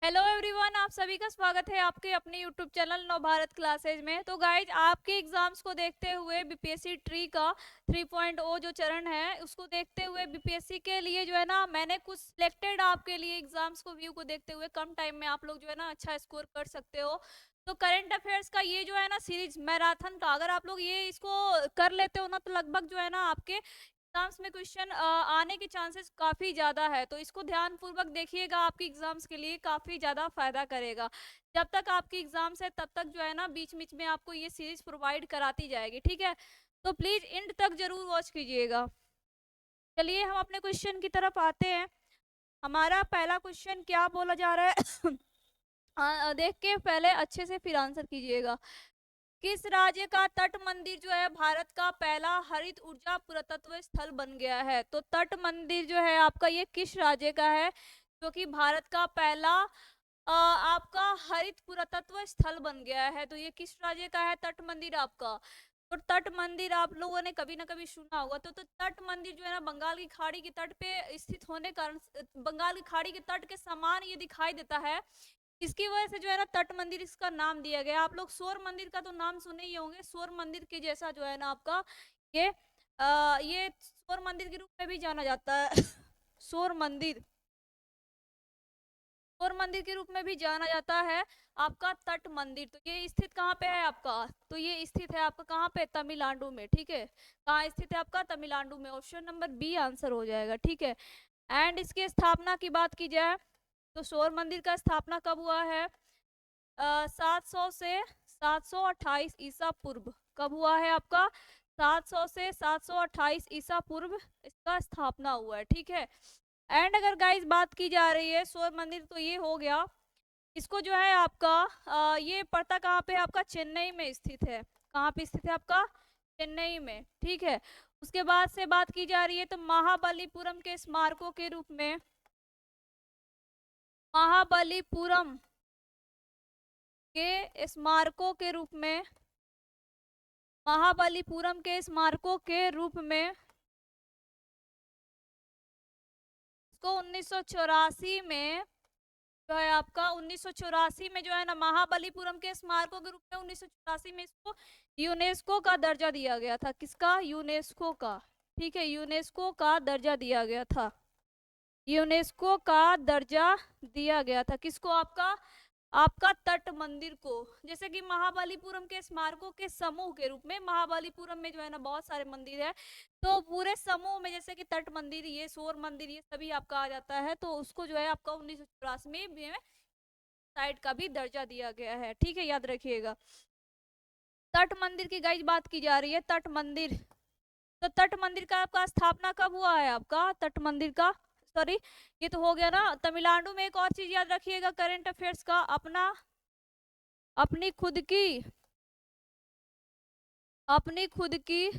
Hello everyone, आप सभी का स्वागत है आपके अपने यूट्यूब चैनल नव भारत क्लासेज में। तो गाइज, आपके एग्जाम्स को देखते हुए बीपीएससी ट्री का 3.0 जो चरण है उसको देखते हुए बीपीएससी के लिए जो है ना, मैंने कुछ सिलेक्टेड आपके लिए एग्जाम्स को व्यू को देखते हुए कम टाइम में आप लोग जो है ना अच्छा स्कोर कर सकते हो। तो करंट अफेयर्स का ये जो है ना सीरीज मैराथन का, अगर आप लोग ये इसको कर लेते हो ना तो लगभग जो है ना आपके एग्जाम्स में क्वेश्चन आने के चांसेस काफी ज्यादा है। तो इसको ध्यान पूर्वक देखिएगा, आपकी एग्जाम्स के लिए काफी ज्यादा फायदा करेगा। जब तक आपकी एग्जाम्स है तब तक जो है ना बीच बीच में आपको ये सीरीज प्रोवाइड कराती जाएगी, ठीक है। तो प्लीज एंड तक जरूर वॉच कीजिएगा। चलिए हम अपने क्वेश्चन की तरफ आते हैं। हमारा पहला क्वेश्चन क्या बोला जा रहा है देख के पहले अच्छे से फिर आंसर कीजिएगा। किस राज्य का तट मंदिर जो है भारत का पहला हरित ऊर्जा पुरातत्व स्थल बन गया है? तो तट मंदिर जो है आपका ये किस राज्य का है जो कि भारत का पहला आपका हरित पुरातत्व स्थल बन गया है? तो ये किस राज्य का है तट मंदिर आपका? तो तट मंदिर आप लोगों ने कभी ना कभी सुना होगा। तो तट मंदिर जो है ना बंगाल की खाड़ी के तट पे स्थित होने कारण बंगाल की खाड़ी के तट के समान ये दिखाई देता है। इसकी वजह से जो है ना तट मंदिर इसका नाम दिया गया। आप लोग शोर मंदिर का तो नाम सुने ही होंगे। शोर मंदिर के जैसा जो है ना आपका ये ये शोर मंदिर के रूप में भी जाना जाता है शोर मंदिर, शोर मंदिर के रूप में भी जाना जाता है आपका तट मंदिर। तो ये स्थित कहाँ पे है आपका? तो ये स्थित है आपका कहाँ पे? तमिलनाडु में, ठीक है। कहाँ स्थित है आपका? तमिलनाडु में। ऑप्शन नंबर बी आंसर हो जाएगा, ठीक है। एंड इसकी स्थापना की बात की जाए तो शोर मंदिर का स्थापना कब हुआ है? 700 से 728 ईसा पूर्व। कब हुआ है आपका? 700 से 728 ईसा पूर्व इसका स्थापना हुआ है, ठीक है। एंड अगर गाइस बात की जा रही है शोर मंदिर, तो ये हो गया। इसको जो है आपका ये पड़ता कहाँ पे? आपका चेन्नई में स्थित है। कहाँ पे स्थित है आपका? चेन्नई में, ठीक है। उसके बाद से बात की जा रही है तो महाबलीपुरम के स्मारकों के रूप में, महाबलीपुरम के स्मारकों के रूप में, महाबलीपुरम के स्मारकों के रूप में इसको 1984 में जो है आपका 1984 में जो है ना महाबलीपुरम के स्मारकों के रूप में 1984 में इसको यूनेस्को का दर्जा दिया गया था। किसका? यूनेस्को का, ठीक है। यूनेस्को का दर्जा दिया गया था। यूनेस्को का दर्जा दिया गया था किसको? आपका आपका तट मंदिर को। जैसे कि महाबलीपुरम के स्मारकों के समूह के रूप में, महाबलीपुरम में जो है ना बहुत सारे मंदिर है, तो पूरे समूह में जैसे कि तट मंदिर, ये शोर मंदिर, ये सभी आपका आ जाता है। तो उसको जो है आपका 1984 में साइट का भी दर्जा दिया गया है, ठीक है, याद रखिएगा। तट मंदिर की गाइज बात की जा रही है, तट मंदिर। तो तट मंदिर का आपका स्थापना कब हुआ है आपका? तट मंदिर का, सॉरी ये तो हो गया ना तमिलनाडु में। एक और चीज याद रखिएगा करंट अफेयर्स का, अपना अपनी खुद की अपनी खुद की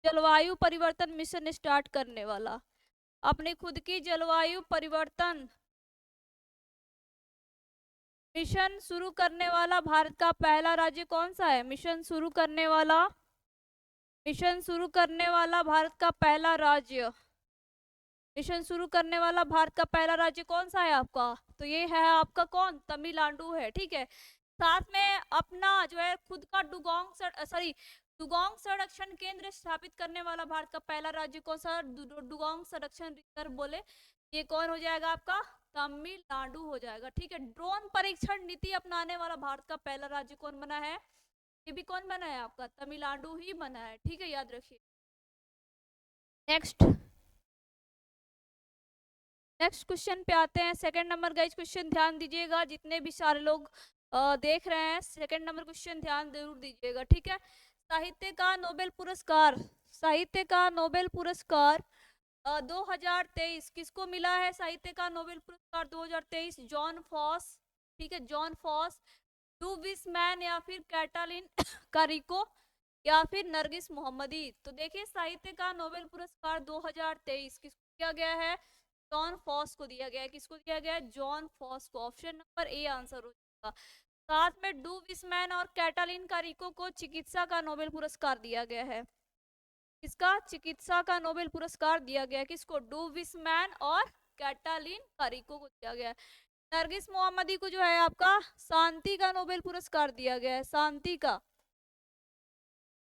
जलवायु परिवर्तन मिशन स्टार्ट करने वाला, अपनी खुद की जलवायु परिवर्तन मिशन शुरू करने वाला भारत का पहला राज्य कौन सा है? मिशन शुरू करने वाला भारत का पहला राज्य, मिशन शुरू करने वाला भारत का पहला राज्य कौन सा है आपका? तो ये है आपका कौन? तमिलनाडु है, ठीक है। साथ में अपना जो है खुद का डुगोंग संरक्षण केंद्र स्थापित करने वाला भारत का पहला राज्य कौन सा? डुगोंग संरक्षण रिजर्व बोले, ये कौन हो जाएगा आपका? तमिलनाडु हो जाएगा, ठीक है। ड्रोन परीक्षण नीति अपनाने वाला भारत का पहला राज्य कौन बना है? ये भी कौन बना है आपका? तमिलनाडु ही बना है, ठीक है, याद रखिए। नेक्स्ट नेक्स्ट क्वेश्चन पे आते हैं। सेकंड नंबर गाइज क्वेश्चन ध्यान दीजिएगा, जितने भी सारे लोग देख रहे हैं सेकंड नंबर क्वेश्चन ध्यान जरूर दीजिएगा, ठीक है। साहित्य का नोबेल पुरस्कार, साहित्य का नोबेल पुरस्कार 2023 किसको मिला है? साहित्य का नोबेल पुरस्कार 2023 जॉन फॉस, ठीक है, जॉन फॉस, लुईस मैन या फिर कैटालिन कारिको या फिर नरगिस मोहम्मदी। तो देखिए साहित्य का नोबेल पुरस्कार 2023 किसको दिया गया है? जॉन फॉस को दिया गया है। किसको दिया गया है? जॉन फॉस को। ऑप्शन नंबर ए आंसर हो जाएगा। साथ में डू विस्मैन और कैटालिन कारिको को चिकित्सा का नोबेल पुरस्कार दिया गया है। किसका? चिकित्सा का नोबेल पुरस्कार दिया गया है। किसको? डू विस्मैन और कैटालिन कारिको को दिया गया है। नरगिस मोहम्मदी को जो है आपका शांति का नोबेल पुरस्कार दिया गया है, शांति का।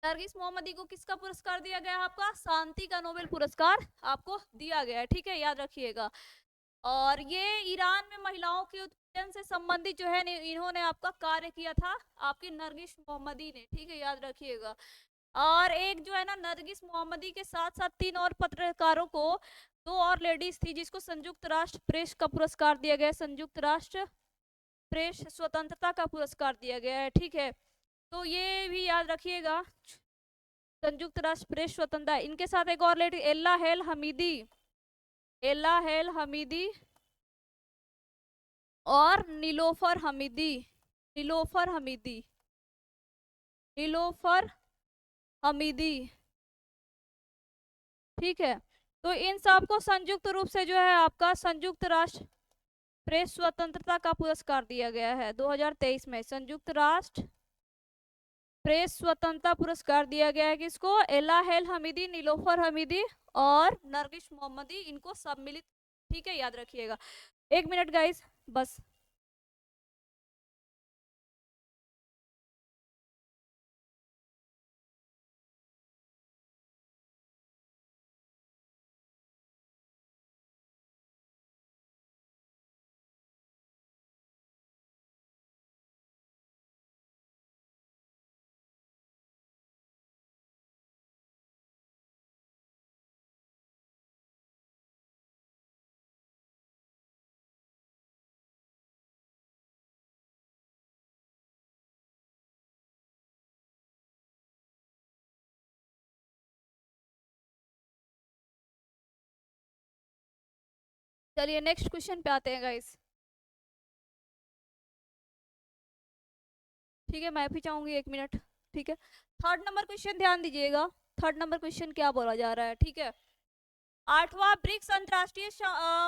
नरगिस मोहम्मदी को किसका पुरस्कार दिया गया है? आपका शांति का नोबेल पुरस्कार आपको दिया गया है, ठीक है, याद रखिएगा। और ये ईरान में महिलाओं के उत्पीड़न से संबंधित जो है इन्होंने आपका कार्य किया था, आपकी नरगिस मोहम्मदी ने, ठीक है, याद रखिएगा। और एक जो है ना नरगिस मोहम्मदी के साथ साथ 3 और पत्रकारों को, 2 और लेडीज थी जिसको संयुक्त राष्ट्र प्रेस का पुरस्कार दिया गया, संयुक्त राष्ट्र प्रेस स्वतंत्रता का पुरस्कार दिया गया है, ठीक है। तो ये भी याद रखिएगा, संयुक्त राष्ट्र प्रेस स्वतंत्रता। इनके साथ एक और लेडी एल्ला हेल हमीदी, एल्ला हेल हमीदी और नीलोफर हमीदी, नीलोफर हमीदी, नीलोफर हमीदी, ठीक है। तो इन सबको संयुक्त रूप से जो है आपका संयुक्त राष्ट्र प्रेस स्वतंत्रता का पुरस्कार दिया गया है 2023 में। संयुक्त राष्ट्र प्रेस स्वतंत्रता पुरस्कार दिया गया है किसको? एला हेल हमीदी, नीलोफर हमीदी और नरगिस मोहम्मदी, इनको सम्मिलित, ठीक है, याद रखिएगा। 1 मिनट गाइस बस। चलिए नेक्स्ट क्वेश्चन पे आते हैं गाइस, ठीक है, मैं भी चाहूंगी 1 मिनट, ठीक है। 3rd नंबर क्वेश्चन ध्यान दीजिएगा, 3rd नंबर क्वेश्चन क्या बोला जा रहा है, ठीक है। 8वां ब्रिक्स अंतर्राष्ट्रीय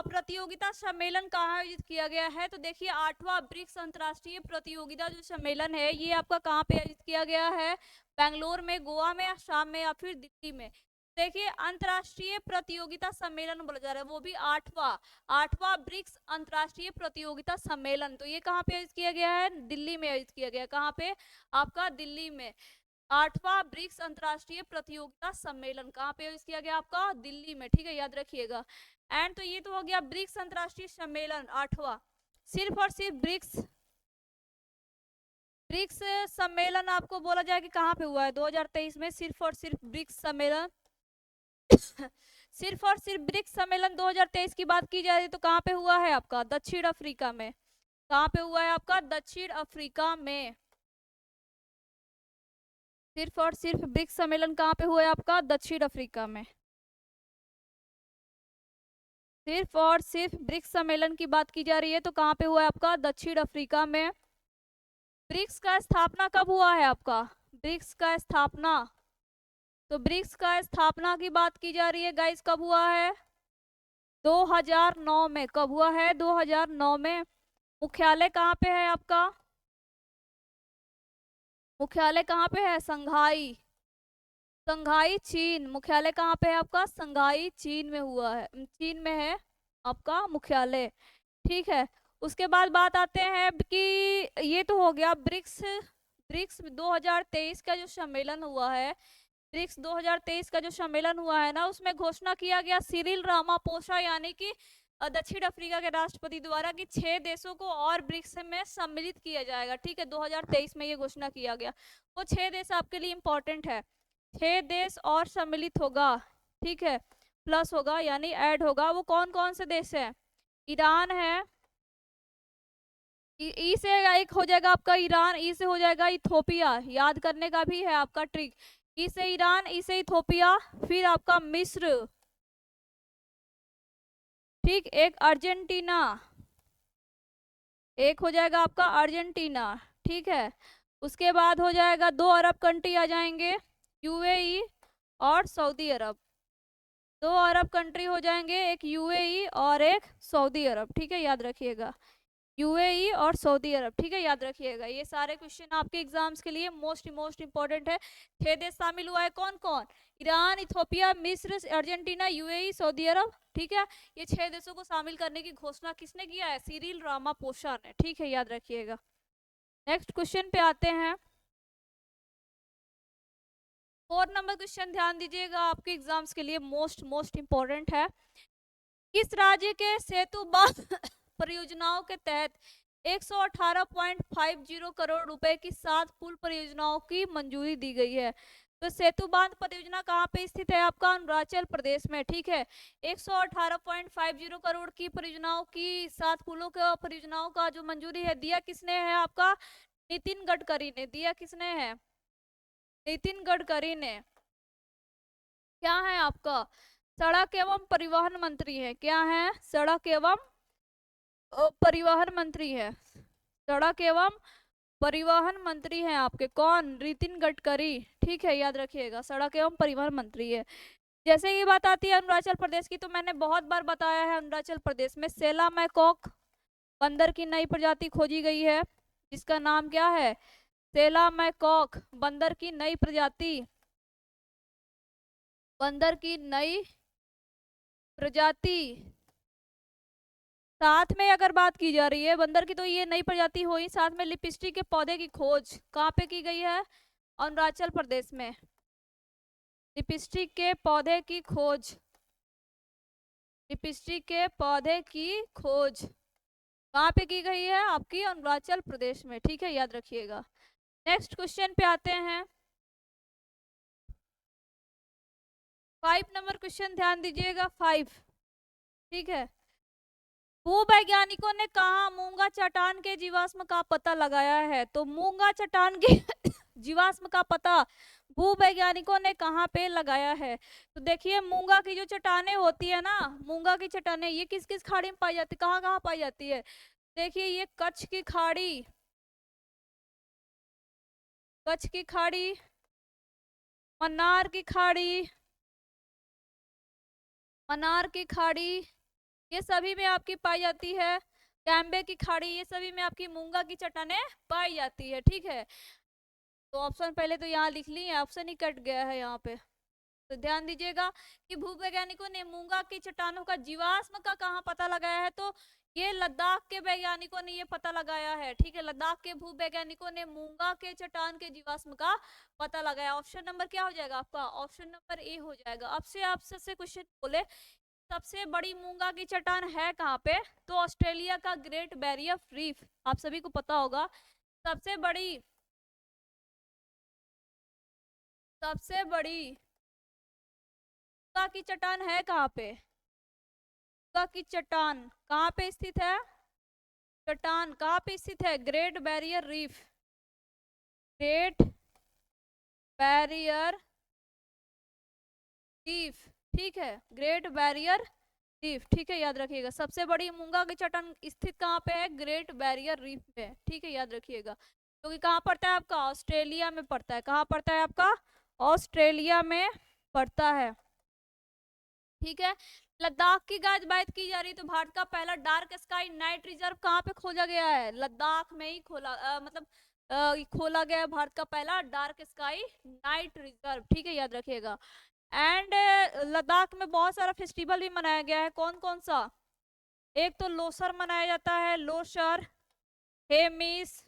प्रतियोगिता सम्मेलन कहाँ आयोजित किया गया है? तो देखिए 8वां ब्रिक्स अंतर्राष्ट्रीय प्रतियोगिता जो सम्मेलन है ये आपका कहाँ पे आयोजित किया गया है? बेंगलोर में, गोवा में, आसाम में या फिर दिल्ली में? देखिए अंतर्राष्ट्रीय प्रतियोगिता सम्मेलन बोला जा रहा है, वो भी 8वां ब्रिक्स अंतर्राष्ट्रीय प्रतियोगिता सम्मेलन। तो ये कहाँ पे आयोजित किया गया है? दिल्ली में आयोजित किया गया है। कहाँ पे? आपका दिल्ली में। 8वां ब्रिक्स अंतर्राष्ट्रीय प्रतियोगिता सम्मेलन कहाँ पे आयोजित किया गया? आपका दिल्ली में, ठीक है, याद रखिएगा। एंड तो ये तो हो गया ब्रिक्स अंतर्राष्ट्रीय सम्मेलन 8वां। सिर्फ और सिर्फ ब्रिक्स सम्मेलन आपको बोला जाए कि कहाँ पे हुआ है 2023 में? सिर्फ और सिर्फ ब्रिक्स सम्मेलन सिर्फ और सिर्फ ब्रिक्स सम्मेलन 2023 की बात की जाए तो कहाँ पे हुआ है? आपका दक्षिण अफ्रीका में। कहाँ पे हुआ है? आपका दक्षिण अफ्रीका में। सिर्फ और सिर्फ ब्रिक्स सम्मेलन कहाँ पे हुआ है? आपका दक्षिण अफ्रीका में। सिर्फ और सिर्फ ब्रिक्स सम्मेलन की बात की जा रही है तो कहाँ पे हुआ है? आपका दक्षिण अफ्रीका में। ब्रिक्स का स्थापना कब हुआ है? आपका ब्रिक्स का स्थापना, तो ब्रिक्स का स्थापना की बात की जा रही है गाइस, कब हुआ है? 2009 में। कब हुआ है? 2009 में। मुख्यालय कहाँ पे है आपका? मुख्यालय कहाँ पे है? संघाई, संघाई चीन। मुख्यालय कहाँ पे है आपका? संघाई चीन में हुआ है, चीन में है आपका मुख्यालय, ठीक है। उसके बाद बात आते हैं कि ये तो हो गया ब्रिक्स, ब्रिक्स 2023 का जो सम्मेलन हुआ है, ब्रिक्स 2023 का जो सम्मेलन हुआ है ना, उसमें घोषणा किया गया सिरिल रामापोसा यानी कि दक्षिण अफ्रीका के राष्ट्रपति द्वारा कि 6 देशों को और ब्रिक्स में सम्मिलित किया जाएगा, ठीक है। 2023 में ये घोषणा किया गया। वो 6 देश आपके लिए इंपॉर्टेंट है। 6 देश और सम्मिलित होगा, ठीक है, प्लस होगा यानी ऐड होगा। वो कौन कौन से देश है? ईरान है, ई से एक हो जाएगा आपका ईरान, ई से हो जाएगा इथोपिया, याद करने का भी है आपका ट्रिक। ई से ईरान, ई से इथोपिया, फिर आपका मिस्र, ठीक, एक अर्जेंटीना, एक हो जाएगा आपका अर्जेंटीना, ठीक है। उसके बाद हो जाएगा 2 अरब कंट्री आ जाएंगे, यूएई और सऊदी अरब। 2 अरब कंट्री हो जाएंगे, एक यूएई और एक सऊदी अरब, ठीक है, याद रखिएगा। यूएई और सऊदी अरब, ठीक है, याद रखिएगा। ये सारे क्वेश्चन आपके एग्जाम्स के लिए मोस्ट इंपॉर्टेंट है। 6 देश शामिल हुआ है, कौन कौन? ईरान, इथियोपिया, मिस्र, अर्जेंटीना, यूएई, सऊदी अरब, ठीक है। ये 6 देशों को शामिल करने की घोषणा किसने किया है? सिरिल रामापोसा ने, ठीक है, याद रखिएगा। नेक्स्ट क्वेश्चन पे आते हैं। 4 नंबर क्वेश्चन ध्यान दीजिएगा, आपके एग्जाम्स के लिए मोस्ट इंपॉर्टेंट है। किस राज्य के सेतु बांध परियोजनाओं के तहत 118.50 करोड़ रुपए की 7 पुल परियोजनाओं की मंजूरी दी गई है? तो सेतु बांध परियोजना कहाँ पे स्थित है? आपका अरुणाचल प्रदेश में, ठीक है। 118.50 करोड़ की परियोजनाओं की 7 पुलों का परियोजनाओं का जो मंजूरी है दिया किसने है? आपका नितिन गडकरी ने दिया। किसने है? नितिन गडकरी ने। क्या है आपका? सड़क एवं परिवहन मंत्री है। क्या है? सड़क एवं परिवहन मंत्री है। सड़क एवं परिवहन मंत्री हैं आपके कौन? नितिन गडकरी, ठीक है, याद रखिएगा, सड़क एवं परिवहन मंत्री है। जैसे ये बात आती है अरुणाचल प्रदेश की, तो मैंने बहुत बार बताया है, अरुणाचल प्रदेश में सेला मैकॉक बंदर की नई प्रजाति खोजी गई है, जिसका नाम क्या है? सेला मैकॉक बंदर की नई प्रजाति, बंदर की नई प्रजाति। साथ में अगर बात की जा रही है बंदर की, तो ये नई प्रजाति हुई। साथ में लिपस्टिक के पौधे की खोज कहाँ पे की गई है? अरुणाचल प्रदेश में। लिपस्टिक के पौधे की खोज, लिपस्टिक के पौधे की खोज कहाँ पे की गई है? आपकी अरुणाचल प्रदेश में, ठीक है, याद रखिएगा। नेक्स्ट क्वेश्चन पे आते हैं। 5 नंबर क्वेश्चन ध्यान दीजिएगा, 5, ठीक है। भूवैज्ञानिकों ने कहा मूंगा चट्टान के जीवाश्म का पता लगाया है? तो मूंगा चट्टान के जीवाश्म का पता भूवैज्ञानिकों ने कहाँ पे लगाया है? तो देखिए, मूंगा की जो चट्टानें होती है ना, मूंगा की चट्टानें, ये किस किस खाड़ी में पाई जाती है? कहाँ कहाँ पाई जाती है? देखिए, ये कच्छ की खाड़ी, कच्छ की खाड़ी, मन्नार की खाड़ी, मन्नार की खाड़ी, ये सभी में आपकी पाई जाती है। कैम्बे की खाड़ी, ये सभी में आपकी मूंगा की चट्टानें पाई जाती है, ठीक है। तो ऑप्शन पहले तो यहाँ लिख ली है, ऑप्शन ही कट गया है यहाँ पे। तो ध्यान दीजिएगा कि भूवैज्ञानिकों ने मूंगा की चट्टानों का जीवाश्म का कहाँ पता लगाया है? तो ये लद्दाख के वैज्ञानिकों ने ये पता लगाया है, ठीक है। लद्दाख के भूवैज्ञानिकों ने मूंगा के चट्टान के जीवाश्म का पता लगाया। ऑप्शन नंबर क्या हो जाएगा आपका? ऑप्शन नंबर ए हो जाएगा। अब से आपसे क्वेश्चन बोले सबसे बड़ी मूंगा की चट्टान है कहाँ पे? तो ऑस्ट्रेलिया का ग्रेट बैरियर रीफ, आप सभी को पता होगा। सबसे बड़ी मूंगा की चट्टान है कहाँ पे? मूंगा की चट्टान कहाँ पे स्थित है? चट्टान कहाँ पे स्थित है? Great barrier reef, great barrier reef, ठीक है, ग्रेट बैरियर रीफ, ठीक है, याद रखिएगा। सबसे बड़ी मूंगा की चट्टान स्थित कहाँ पे है? ग्रेट बैरियर रीफ पे, ठीक है, याद रखिएगा। क्योंकि कहाँ पड़ता है आपका? ऑस्ट्रेलिया में पड़ता है। कहाँ पड़ता है आपका? ऑस्ट्रेलिया में पड़ता है, ठीक है। लद्दाख की गाज बात की जा रही, तो भारत का पहला डार्क स्काई नाइट रिजर्व कहाँ पे खोजा गया है? लद्दाख में ही खोला गया है भारत का पहला डार्क स्काई नाइट रिजर्व, ठीक है, याद रखिएगा। एंड लद्दाख में बहुत सारा फेस्टिवल भी मनाया गया है। कौन कौन सा? एक तो लोसर मनाया जाता है, लोसर, हेमिस,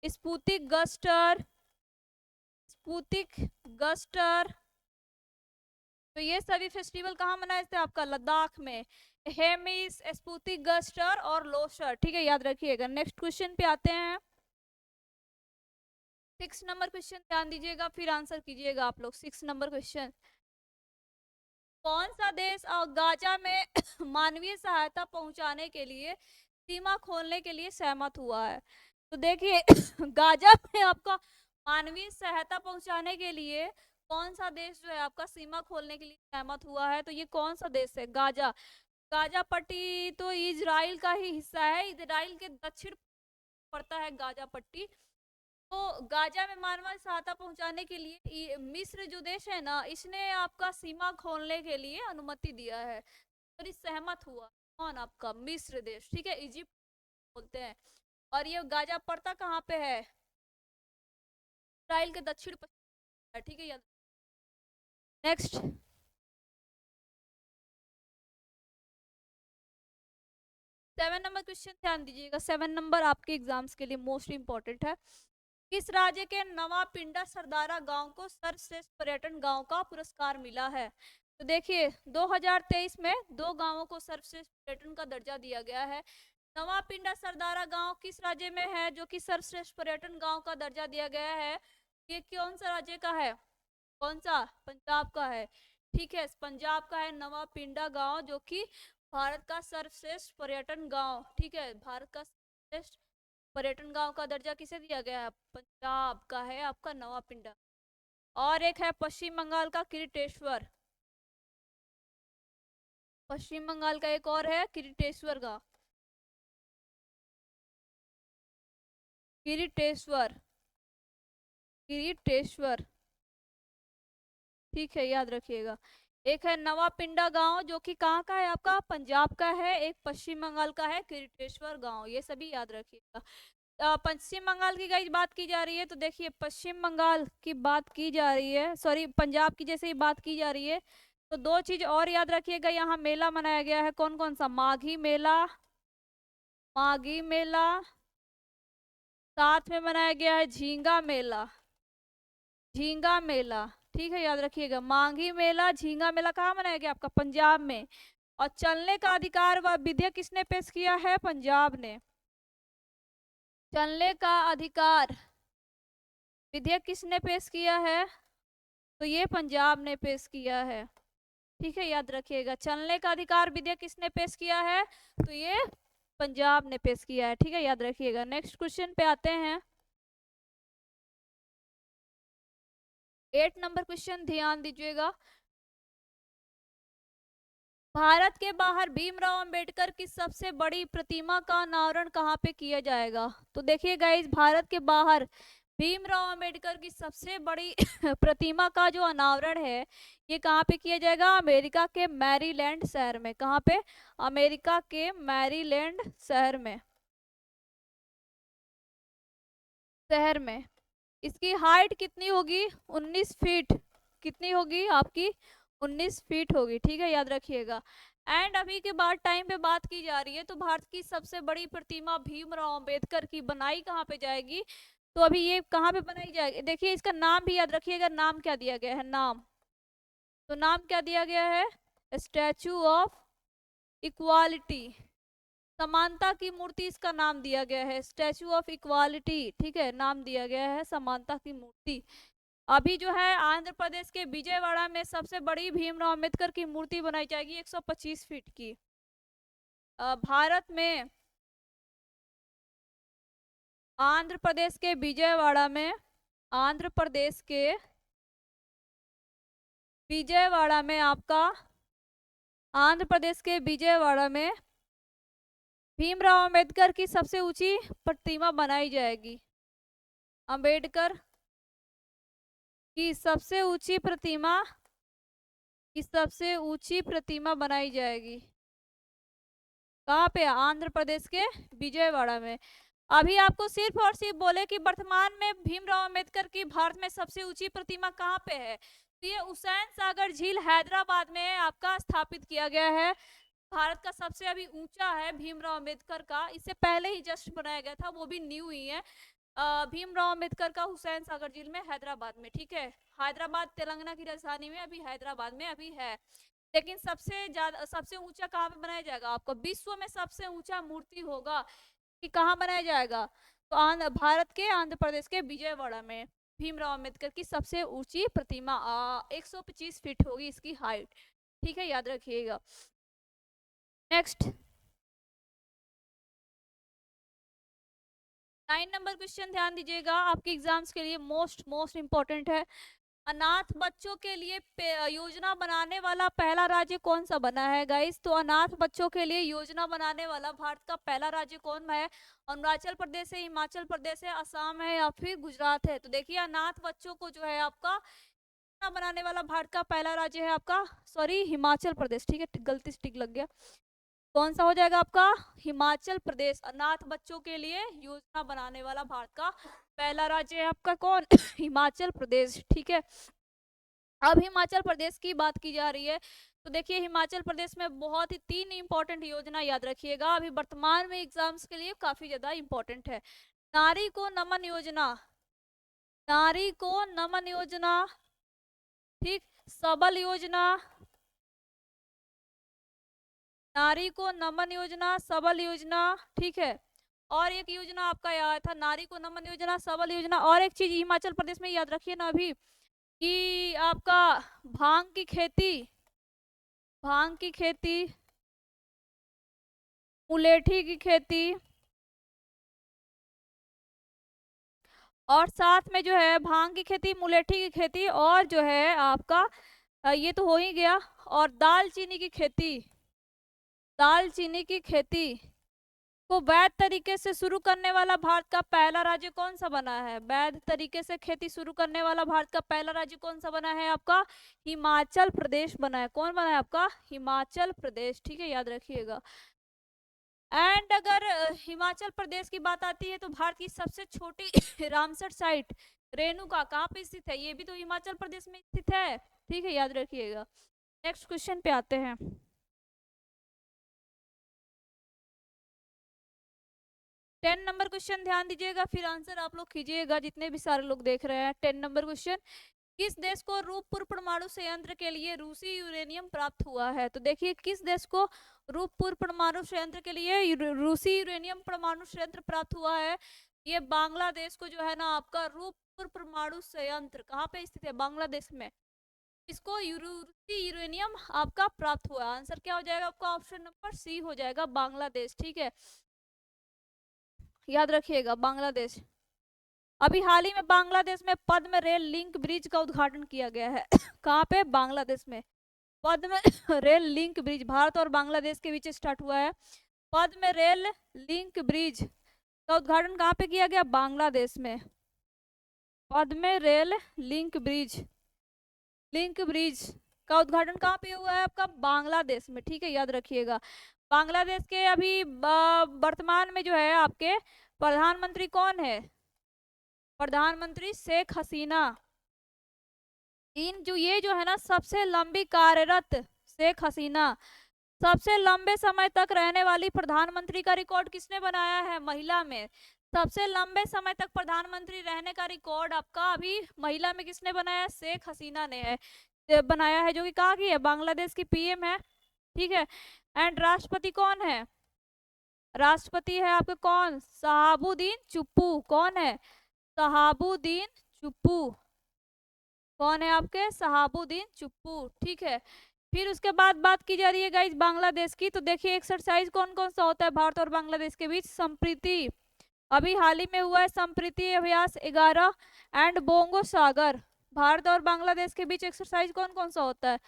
स्पुतिक गस्टर, स्पुतिक गस्टर, तो ये सभी फेस्टिवल कहाँ मनाए जाते हैं? आपका लद्दाख में। हेमिस, स्पुतिक गस्टर और लोसर, ठीक है, याद रखिएगा। नेक्स्ट क्वेश्चन पे आते हैं। 6 नंबर क्वेश्चन ध्यान दीजिएगा, फिर आंसर कीजिएगा आप लोग। 6 नंबर क्वेश्चन, कौन सा देश गाजा में मानवीय सहायता पहुंचाने के लिए सीमा खोलने के लिए सहमत हुआ है? तो देखिए गाजा में आपका मानवीय सहायता पहुंचाने के लिए कौन सा देश जो है आपका सीमा खोलने के लिए सहमत हुआ है? तो ये कौन सा देश है? गाजा, गाजा पट्टी तो इजराइल का ही हिस्सा है, इजराइल के दक्षिण पड़ता है गाजा पट्टी। तो गाजा में मानवीय सहायता पहुंचाने के लिए मिस्र जो देश है ना, इसने आपका सीमा खोलने के लिए अनुमति दिया है, तो सहमत हुआ। कौन आपका मिस्र देश, ठीक है, इजिप्ट बोलते हैं। और ये गाजा पड़ता कहाँ पे है, इसराइल के दक्षिण पश्चिम, ठीक है याद। नेक्स्ट 7 नंबर क्वेश्चन ध्यान दीजिएगा, 7 नंबर आपके एग्जाम्स के लिए मोस्ट इंपॉर्टेंट है। किस राज्य के नवापिंडा सरदारा गांव को सर्वश्रेष्ठ पर्यटन गांव का पुरस्कार मिला है? तो देखिए 2023 में 2 गांवों को सर्वश्रेष्ठ पर्यटन का दर्जा दिया गया है। नवापिंडा सरदारा गांव किस राज्य में है जो कि सर्वश्रेष्ठ पर्यटन गांव का दर्जा दिया गया है? ये कौन सा राज्य का है, कौन सा, पंजाब का है, ठीक है, पंजाब का है नवापिंडा गांव, जो कि भारत का सर्वश्रेष्ठ पर्यटन गांव, ठीक है, भारत का सर्वश्रेष्ठ पर्यटन गांव का दर्जा किसे दिया गया है, पंजाब का है आपका नवापिंडा। और एक है पश्चिम बंगाल का किरीटेश्वर, पश्चिम बंगाल का एक और है किरीटेश्वर गांव, किरीटेश्वर, किरीटेश्वर, ठीक है याद रखिएगा। एक है नवापिंडा गांव जो कि कहाँ का है आपका, पंजाब का है, एक पश्चिम बंगाल का है किरीटेश्वर गांव, ये सभी याद रखिएगा। पश्चिम बंगाल की गाइस बात की जा रही है, तो देखिए पश्चिम बंगाल की बात की जा रही है, सॉरी पंजाब की जैसे ही बात की जा रही है, तो 2 चीज और याद रखिएगा, यहाँ मेला मनाया गया है, कौन कौन सा, माघी मेला, माघी मेला, साथ में मनाया गया है झींगा मेला, झींगा मेला, ठीक है याद रखिएगा, माघी मेला, झींगा मेला कहाँ मनाया गया आपका, पंजाब में। और चलने का अधिकार व विधेयक किसने पेश किया है, पंजाब ने। चलने का अधिकार विधेयक किसने पेश किया है, तो ये पंजाब ने पेश किया है, ठीक है याद रखिएगा, चलने का अधिकार विधेयक किसने पेश किया है, तो ये पंजाब ने पेश किया है, ठीक है याद रखिएगा। नेक्स्ट क्वेश्चन पे आते हैं, 8 नंबर क्वेश्चन ध्यान दीजिएगा। भारत के बाहर भीमराव अंबेडकर की सबसे बड़ी प्रतिमा का अनावरण कहाँ पे किया जाएगा? तो देखिए गाइस, भारत के बाहर भीमराव अंबेडकर की सबसे बड़ी प्रतिमा का जो अनावरण है ये कहाँ पे किया जाएगा? अमेरिका के मैरीलैंड शहर में। कहाँ पे? अमेरिका के मैरीलैंड शहर में, शहर में। इसकी हाइट कितनी होगी? 19 फीट। कितनी होगी आपकी? 19 फीट होगी, ठीक है याद रखिएगा। एंड अभी के बाद टाइम पे बात की जा रही है तो भारत की सबसे बड़ी प्रतिमा भीमराव अंबेडकर की बनाई कहाँ पे जाएगी? तो अभी ये कहाँ पे बनाई जाएगी? देखिए इसका नाम भी याद रखिएगा, नाम क्या दिया गया है, नाम, तो नाम क्या दिया गया है? स्टैचू ऑफ इक्वालिटी, समानता की मूर्ति इसका नाम दिया गया है, स्टैचू ऑफ इक्वालिटी, ठीक है, नाम दिया गया है समानता की मूर्ति। अभी जो है आंध्र प्रदेश के विजयवाड़ा में सबसे बड़ी भीमराव अंबेडकर की मूर्ति बनाई जाएगी 125 फीट की। भारत में आंध्र प्रदेश के विजयवाड़ा में, आंध्र प्रदेश के विजयवाड़ा में आपका, आंध्र प्रदेश के विजयवाड़ा में भीमराव अंबेडकर की सबसे ऊंची प्रतिमा बनाई जाएगी। अंबेडकर की सबसे ऊंची प्रतिमा, की सबसे ऊंची प्रतिमा बनाई जाएगी कहाँ पे? आंध्र प्रदेश के विजयवाड़ा में। अभी आपको सिर्फ और सिर्फ बोले कि वर्तमान में भीमराव अंबेडकर की भारत में सबसे ऊंची प्रतिमा कहाँ पे है, तो ये हुसैन सागर झील हैदराबाद में आपका स्थापित किया गया है। भारत का सबसे अभी ऊंचा है भीमराव अंबेडकर का, इससे पहले ही जस्ट बनाया गया था, वो भी न्यू ही है। भीमराव अंबेडकर का हुसैन सागर झील में हैदराबाद में, ठीक है, हैदराबाद तेलंगाना की राजधानी में, अभी हैदराबाद में अभी है। लेकिन सबसे ज्यादा, सबसे ऊंचा कहाँ पे बनाया जाएगा आपको? विश्व में सबसे ऊंचा मूर्ति होगा कि कहाँ बनाया जाएगा? तो भारत के आंध्र प्रदेश के विजयवाड़ा में भीमराव अंबेडकर की सबसे ऊंची प्रतिमा 125 फीट होगी इसकी हाइट, ठीक है याद रखिएगा। नेक्स्ट 9 नंबर क्वेश्चन ध्यान दीजिएगा, आपके एग्जाम्स के लिए मोस्ट इंपॉर्टेंट है। अनाथ बच्चों के लिए योजना बनाने वाला पहला राज्य कौन सा बना है गाइस? तो अनाथ बच्चों के लिए योजना बनाने वाला भारत का पहला राज्य कौन है? अरुणाचल प्रदेश है, हिमाचल प्रदेश है, असम है या फिर गुजरात है? तो देखिए अनाथ बच्चों को जो है आपका योजना बनाने वाला भारत का पहला राज्य है आपका, सॉरी हिमाचल प्रदेश, ठीक है, गलती से टिक लग गया, कौन सा हो जाएगा आपका? हिमाचल प्रदेश। अनाथ बच्चों के लिए योजना बनाने वाला भारत का पहला राज्य है आपका कौन? हिमाचल प्रदेश। ठीक है, अब हिमाचल प्रदेश की बात की जा रही है, तो देखिए हिमाचल प्रदेश में बहुत ही 3 इंपॉर्टेंट योजना याद रखिएगा, अभी वर्तमान में एग्जाम्स के लिए काफी ज्यादा इंपॉर्टेंट है। नारी को नमन योजना, नारी को नमन योजना, ठीक, सबल योजना, नारी को नमन योजना, सबल योजना, ठीक है। और एक योजना आपका याद था, नारी को नमन योजना, सबल योजना, और एक चीज हिमाचल प्रदेश में याद रखिए ना अभी, कि आपका भांग की खेती, भांग की खेती, मुलेठी की खेती, और साथ में जो है भांग की खेती, मुलेठी की खेती, और जो है आपका ये तो हो ही गया, और दालचीनी की खेती, दालचीनी की खेती को वैध तरीके से शुरू करने वाला भारत का पहला राज्य कौन सा बना है? वैध तरीके से खेती शुरू करने वाला भारत का पहला राज्य कौन सा बना है आपका? हिमाचल प्रदेश बना है। कौन बना है आपका? हिमाचल प्रदेश। ठीक है, याद रखिएगा। एंड अगर हिमाचल प्रदेश की बात आती है तो भारत की सबसे छोटी रामसर साइट रेणुका कहाँ पे स्थित है? ये भी तो हिमाचल प्रदेश में स्थित है। ठीक है, याद रखिएगा। नेक्स्ट क्वेश्चन पे आते हैं। 10 नंबर क्वेश्चन ध्यान दीजिएगा, फिर आंसर आप लोग कीजिएगा जितने भी सारे लोग देख रहे हैं। 10 नंबर क्वेश्चन, किस देश को रूपपुर परमाणु संयंत्र के लिए रूसी यूरेनियम प्राप्त हुआ है? तो देखिए किस देश को रूपपुर परमाणु संयंत्र के लिए रूसी यूरेनियम परमाणु संयंत्र प्राप्त हुआ है? ये बांग्लादेश को जो है ना आपका रूपपुर परमाणु संयंत्र कहाँ पे स्थित है? बांग्लादेश में। इसको रूसी यूरेनियम आपका प्राप्त हुआ है। आंसर क्या हो जाएगा आपका? ऑप्शन नंबर सी हो जाएगा, बांग्लादेश। ठीक है, याद रखिएगा, बांग्लादेश। अभी हाल ही में बांग्लादेश में पद्म रेल लिंक ब्रिज का उद्घाटन किया गया है। कहाँ पे? बांग्लादेश में। Padma rail link bridge Bharat और बांग्लादेश के बीच स्टार्ट हुआ है। पद्म रेल लिंक ब्रिज का उद्घाटन कहाँ पे किया गया? बांग्लादेश में। Padma rail link bridge, link bridge का उद्घाटन कहाँ पे हुआ है आपका? बांग्लादेश में। ठीक है, याद रखिएगा। बांग्लादेश के अभी वर्तमान में जो है आपके प्रधानमंत्री कौन है? प्रधानमंत्री शेख हसीना। इन जो ये जो है ना सबसे लंबी कार्यरत, शेख हसीना सबसे लंबे समय तक रहने वाली प्रधानमंत्री का रिकॉर्ड किसने बनाया है? महिला में। सबसे लंबे समय तक प्रधानमंत्री रहने का रिकॉर्ड आपका अभी महिला में किसने बनाया? शेख हसीना ने है बनाया है, जो कि कहाँ की है? बांग्लादेश की पीएम है। ठीक है, एंड राष्ट्रपति कौन है? राष्ट्रपति है आपके कौन? शहाबुद्दीन चुप्पू। कौन है? शहाबुद्दीन चुप्पू। कौन है आपके? शहाबुद्दीन चुप्पू। ठीक है, फिर उसके बाद बात की जा रही है गाइस बांग्लादेश की, तो देखिए एक्सरसाइज कौन कौन सा होता है भारत और बांग्लादेश के बीच? संप्रीति, अभी हाल ही में हुआ है संप्रीति अभ्यास 11, एंड बोंगो सागर। भारत और बांग्लादेश के बीच एक्सरसाइज कौन कौन सा होता है?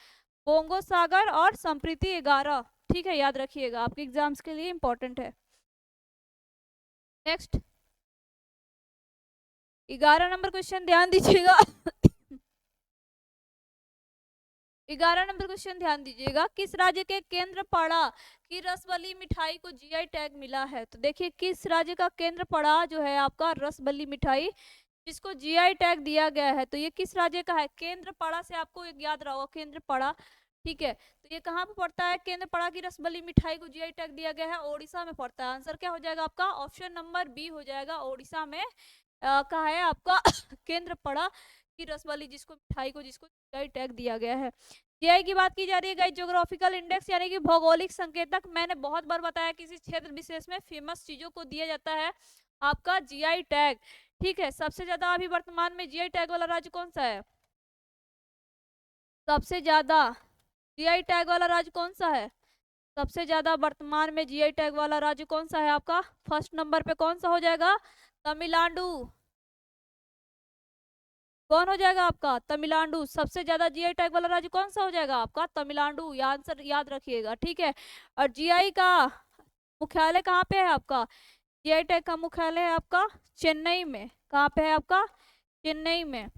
बोंगो सागर और संप्रीति 11। ठीक है, याद रखिएगा, आपके एग्जाम्स के लिए इंपॉर्टेंट है। नेक्स्ट 11 नंबर क्वेश्चन ध्यान दीजिएगा। 11 नंबर क्वेश्चन ध्यान दीजिएगा, किस राज्य के केंद्रपाड़ा की रसबली मिठाई को जीआई टैग मिला है? तो देखिए किस राज्य का केंद्रपाड़ा जो है आपका रसबली मिठाई जिसको जीआई टैग दिया गया है, तो ये किस राज्य का है? केंद्रपाड़ा से आपको एक याद रहा होगा, केंद्रपाड़ा। ठीक है, तो ये कहाँ पे पड़ता है? केंद्रपाड़ा की रसबली मिठाई को जीआई टैग दिया गया है, ओडिशा में पड़ता है। आंसर क्या हो जाएगा आपका? ऑप्शन नंबर बी हो जाएगा, ओडिशा में कहा है आपका केंद्रपाड़ा की रसबली जिसको मिठाई को जिसको जीआई टैग दिया गया है। जीआई की बात की जा रही है गाइस, ज्योग्राफिकल इंडेक्स यानी कि भौगोलिक संकेतक। मैंने बहुत बार बताया किसी क्षेत्र विशेष में फेमस चीजों को दिया जाता है आपका जीआई टैग। ठीक है, सबसे ज्यादा अभी वर्तमान में जीआई टैग वाला राज्य कौन सा है? सबसे ज्यादा जीआई टैग वाला राज्य कौन सा है? सबसे ज्यादा वर्तमान में जीआई टैग वाला राज्य कौन सा है आपका? फर्स्ट नंबर पे कौन सा हो जाएगा? तमिलनाडु। कौन हो जाएगा आपका? तमिलनाडु। सबसे ज्यादा जीआई टैग वाला राज्य कौन सा हो जाएगा आपका? तमिलनाडु। आंसर याद रखिएगा। ठीक है, और जीआई का मुख्यालय कहाँ पे है आपका? जीआई टैग का मुख्यालय है आपका चेन्नई में। कहाँ पे है आपका? चेन्नई में।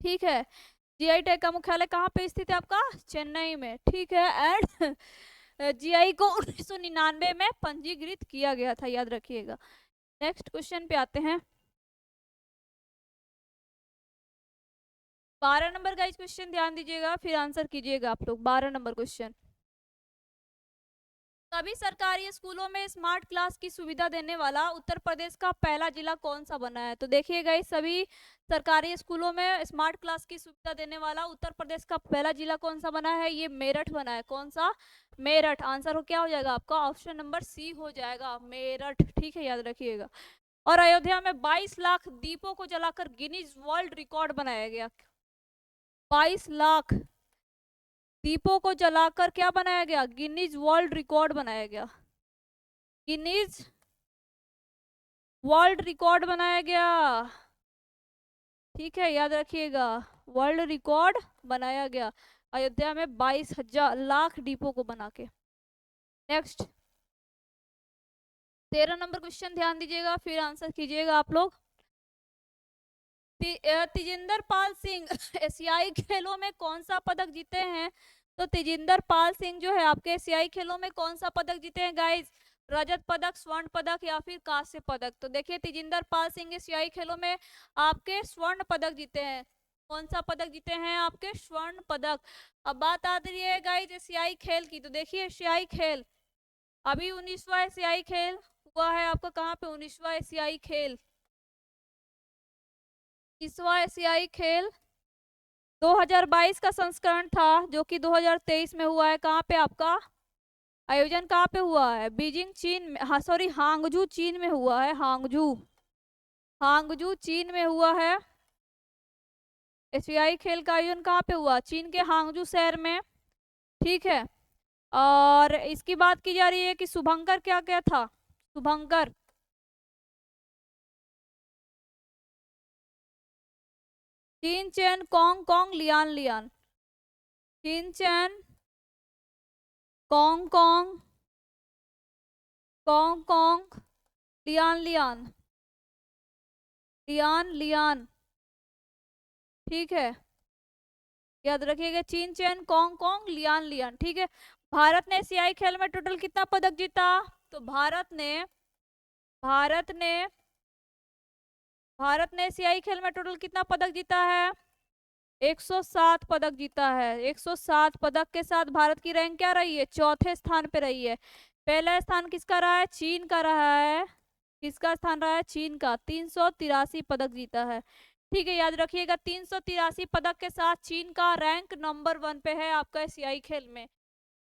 ठीक है, जीआई टैग का मुख्यालय कहाँ पे स्थित है आपका? चेन्नई में। ठीक है, एंड जीआई को 1999 में पंजीकृत किया गया था, याद रखिएगा। नेक्स्ट क्वेश्चन पे आते हैं। 12 नंबर का इस क्वेश्चन ध्यान दीजिएगा, फिर आंसर कीजिएगा आप लोग। 12 नंबर क्वेश्चन, सभी सरकारी स्कूलों में स्मार्ट क्लास की सुविधा देने वाला उत्तर प्रदेश का पहला जिला कौन सा बना है? तो देखिएगा, इस सभी सरकारी स्कूलों में स्मार्ट क्लास की सुविधा देने वाला उत्तर प्रदेश का पहला जिला कौन सा बना है? ये मेरठ बना है। कौन सा? मेरठ। आंसर हो क्या हो जाएगा आपका? ऑप्शन नंबर सी हो जाएगा, मेरठ। ठीक है, याद रखिएगा। और अयोध्या में 22 लाख दीपों को जलाकर गिनीज वर्ल्ड रिकॉर्ड बनाया गया। 22 लाख दीपों को जलाकर क्या बनाया गया? गिनीज वर्ल्ड रिकॉर्ड बनाया गया। गिनीज वर्ल्ड रिकॉर्ड बनाया गया। ठीक है, याद रखिएगा, वर्ल्ड रिकॉर्ड बनाया गया अयोध्या में 22,000 लाख दीपों को बना के। नेक्स्ट 13 नंबर क्वेश्चन ध्यान दीजिएगा, फिर आंसर कीजिएगा आप लोग। तेजिंदर पाल सिंह एशियाई खेलों में कौन सा पदक जीते हैं? तो तेजिंदर पाल सिंह जो है आपके एशियाई खेलों में कौन सा पदक जीते हैं गाइज? रजत पदक, स्वर्ण पदक या फिर कांस्य पदक? तो देखिए, तेजिंदर पाल सिंह एशियाई खेलों में आपके स्वर्ण पदक जीते हैं। कौन सा पदक जीते हैं आपके? स्वर्ण पदक। अब बात आती है गाइज एशियाई खेल की, तो देखिए एशियाई खेल अभी 19वां एशियाई खेल हुआ है आपका कहाँ पे? 19वां एशियाई खेल, 20वां एशियाई खेल 2022 का संस्करण था, जो कि 2023 में हुआ है। कहाँ पे आपका आयोजन कहाँ पे हुआ है? बीजिंग चीन में, हाँ सॉरी, हांगजू चीन में हुआ है। हांगजू, हांगजू चीन में हुआ है। एशियाई खेल का आयोजन कहाँ पे हुआ? चीन के हांगजू शहर में। ठीक है, और इसकी बात की जा रही है कि शुभंकर क्या क्या था? शुभंकर Chen Chen Cong Cong Lian Lian. Chen Chen Cong Cong Cong Cong Lian Lian Lian Lian. ठीक है, याद रखिएगा, Chen Chen Cong Cong Lian Lian. ठीक है, भारत ने एशियाई खेल में टोटल कितना पदक जीता? तो भारत ने एशियाई खेल में टोटल कितना पदक जीता है? 107 पदक जीता है। 107 पदक के साथ भारत की रैंक क्या रही है? चौथे स्थान पे रही है। पहला स्थान किसका रहा है? चीन का रहा है। किसका स्थान रहा है? चीन का। 383 पदक जीता है। ठीक है, याद रखिएगा, 383 पदक के साथ चीन का रैंक नंबर 1 पे है आपका एशियाई खेल में।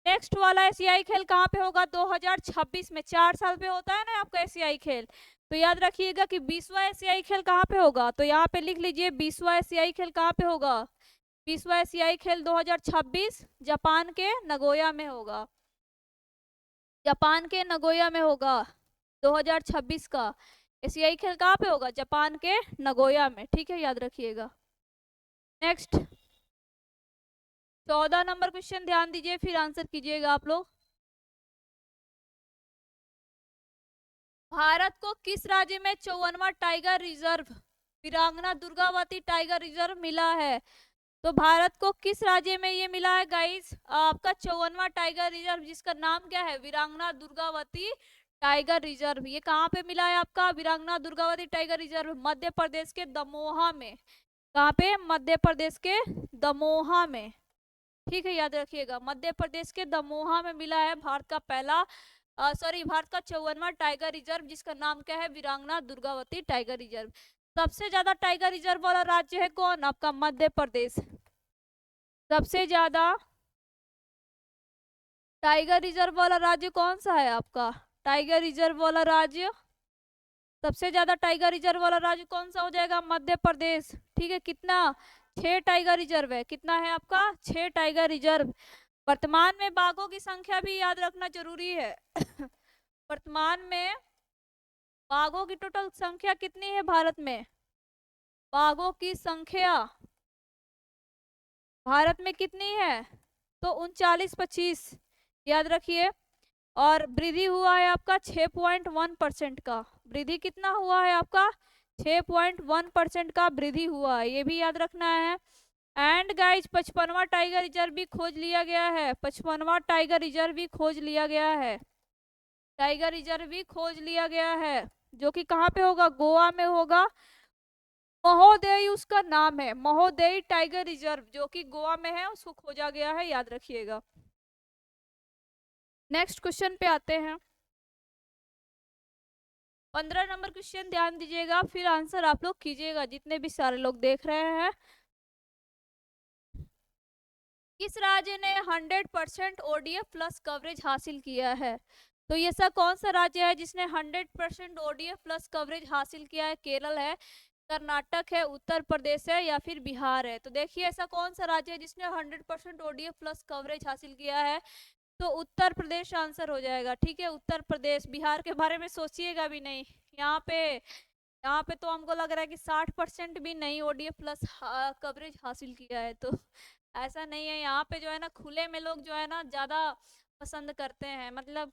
नेक्स्ट वाला एशियाई खेल कहाँ पे होगा? 2026 में। 4 साल पे होता है ना आपका एशियाई खेल, तो याद रखिएगा कि 20वां एशियाई खेल कहाँ पे होगा? तो यहाँ पे लिख लीजिए, 20वां एशियाई खेल कहाँ पे होगा? 20वां एशियाई खेल 2026 जापान के नगोया में होगा। जापान के नगोया में होगा 2026 का एशियाई खेल। कहाँ पे होगा? जापान के नगोया में। ठीक है, याद रखिएगा। नेक्स्ट 14 नंबर क्वेश्चन ध्यान दीजिए, फिर आंसर कीजिएगा आप लोग। भारत को किस राज्य में 54वां टाइगर रिजर्व, वीरांगना दुर्गावती टाइगर रिजर्व मिला है? तो भारत को किस राज्य में ये मिला है गाइस? आपका 54वां टाइगर रिजर्व, जिसका नाम क्या है? वीरांगना दुर्गावती टाइगर रिजर्व। ये कहाँ पे मिला है आपका वीरांगना दुर्गावती टाइगर रिजर्व? मध्य प्रदेश के दमोहा में। कहाँ पे? मध्य प्रदेश के दमोहा में। ठीक है, याद रखिएगा, मध्य प्रदेश के दमोहा में मिला है भारत का पहला भारत का 54वां टाइगर रिजर्व, जिसका नाम क्या है? वीरांगना दुर्गावती टाइगर रिजर्व। सबसे ज्यादा टाइगर रिजर्व वाला राज्य है कौन? आपका मध्य प्रदेश। सबसे ज्यादा टाइगर रिजर्व वाला राज्य कौन सा है आपका? टाइगर रिजर्व वाला राज्य, सबसे ज्यादा टाइगर रिजर्व वाला राज्य कौन सा हो जाएगा? मध्य प्रदेश। ठीक है, कितना? 6 टाइगर रिजर्व है। कितना है आपका? 6 टाइगर रिजर्व। वर्तमान में बाघों की संख्या भी याद रखना जरूरी है वर्तमान में बाघों की टोटल संख्या कितनी है भारत में? बाघों की संख्या भारत में कितनी है? तो 39-25, याद रखिए। और वृद्धि हुआ है आपका 6.1% का। वृद्धि कितना हुआ है आपका? 6.1% का वृद्धि हुआ है, ये भी याद रखना है। एंड गाइज 55वां टाइगर रिजर्व भी खोज लिया गया है, 55वां टाइगर रिजर्व भी खोज लिया गया है, टाइगर रिजर्व भी खोज लिया गया है, जो कि कहाँ पे होगा, गोवा में होगा। महोदय उसका नाम है, महोदय टाइगर रिजर्व, जो कि गोवा में है, उसको खोजा गया है, याद रखिएगा। नेक्स्ट क्वेश्चन पे आते हैं। 15 नंबर क्वेश्चन ध्यान दीजिएगा, फिर आंसर आप लोग कीजिएगा, जितने भी सारे लोग देख रहे हैं। किस राज्य ने 100% ओडीएफ प्लस कवरेज हासिल किया है? तो ये ऐसा कौन सा राज्य है जिसने 100% ओडीएफ प्लस कवरेज हासिल किया है? केरल है, कर्नाटक है, उत्तर प्रदेश है, या फिर बिहार है? तो देखिए ऐसा कौन सा राज्य है जिसने 100% ओडीएफ प्लस कवरेज हासिल किया है? तो उत्तर प्रदेश आंसर हो जाएगा। ठीक है, उत्तर प्रदेश। बिहार के बारे में सोचिएगा भी नहीं। यहाँ पे तो हमको लग रहा है कि 60% भी नहीं ओडीएफ प्लस कवरेज हासिल किया है, तो ऐसा नहीं है। यहाँ पे जो है ना खुले में लोग जो है ना ज्यादा पसंद करते हैं, मतलब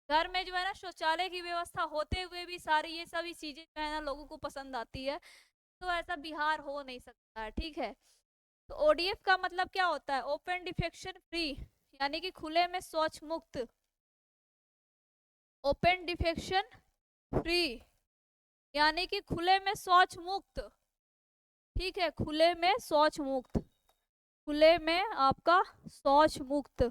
घर में जो है ना शौचालय की व्यवस्था होते हुए भी सारी ये सभी चीजें जो है ना लोगों को पसंद आती है, तो ऐसा बिहार हो नहीं सकता है। ठीक है, तो ओडीएफ का मतलब क्या होता है? ओपन डिफेक्शन फ्री, यानी कि खुले में शौच मुक्त। ओपन डिफेक्शन फ्री यानी कि खुले में शौच मुक्त। ठीक है, खुले में शौच मुक्त, खुले में आपका शौच मुक्त।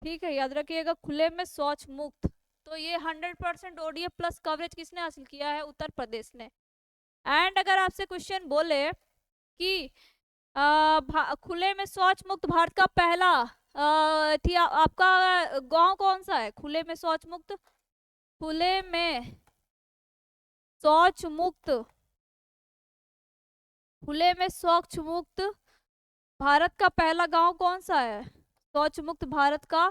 ठीक है, याद रखिएगा, खुले में शौच मुक्त। तो ये 100% ओडीएफ प्लस कवरेज किसने हासिल किया है? उत्तर प्रदेश ने। एंड अगर आपसे क्वेश्चन बोले कि खुले में शौच मुक्त भारत का पहला आपका गांव कौन सा है? खुले में शौच मुक्त, खुले में शौच मुक्त, खुले में शौच मुक्त भारत का पहला गांव कौन सा है? शौच मुक्त भारत का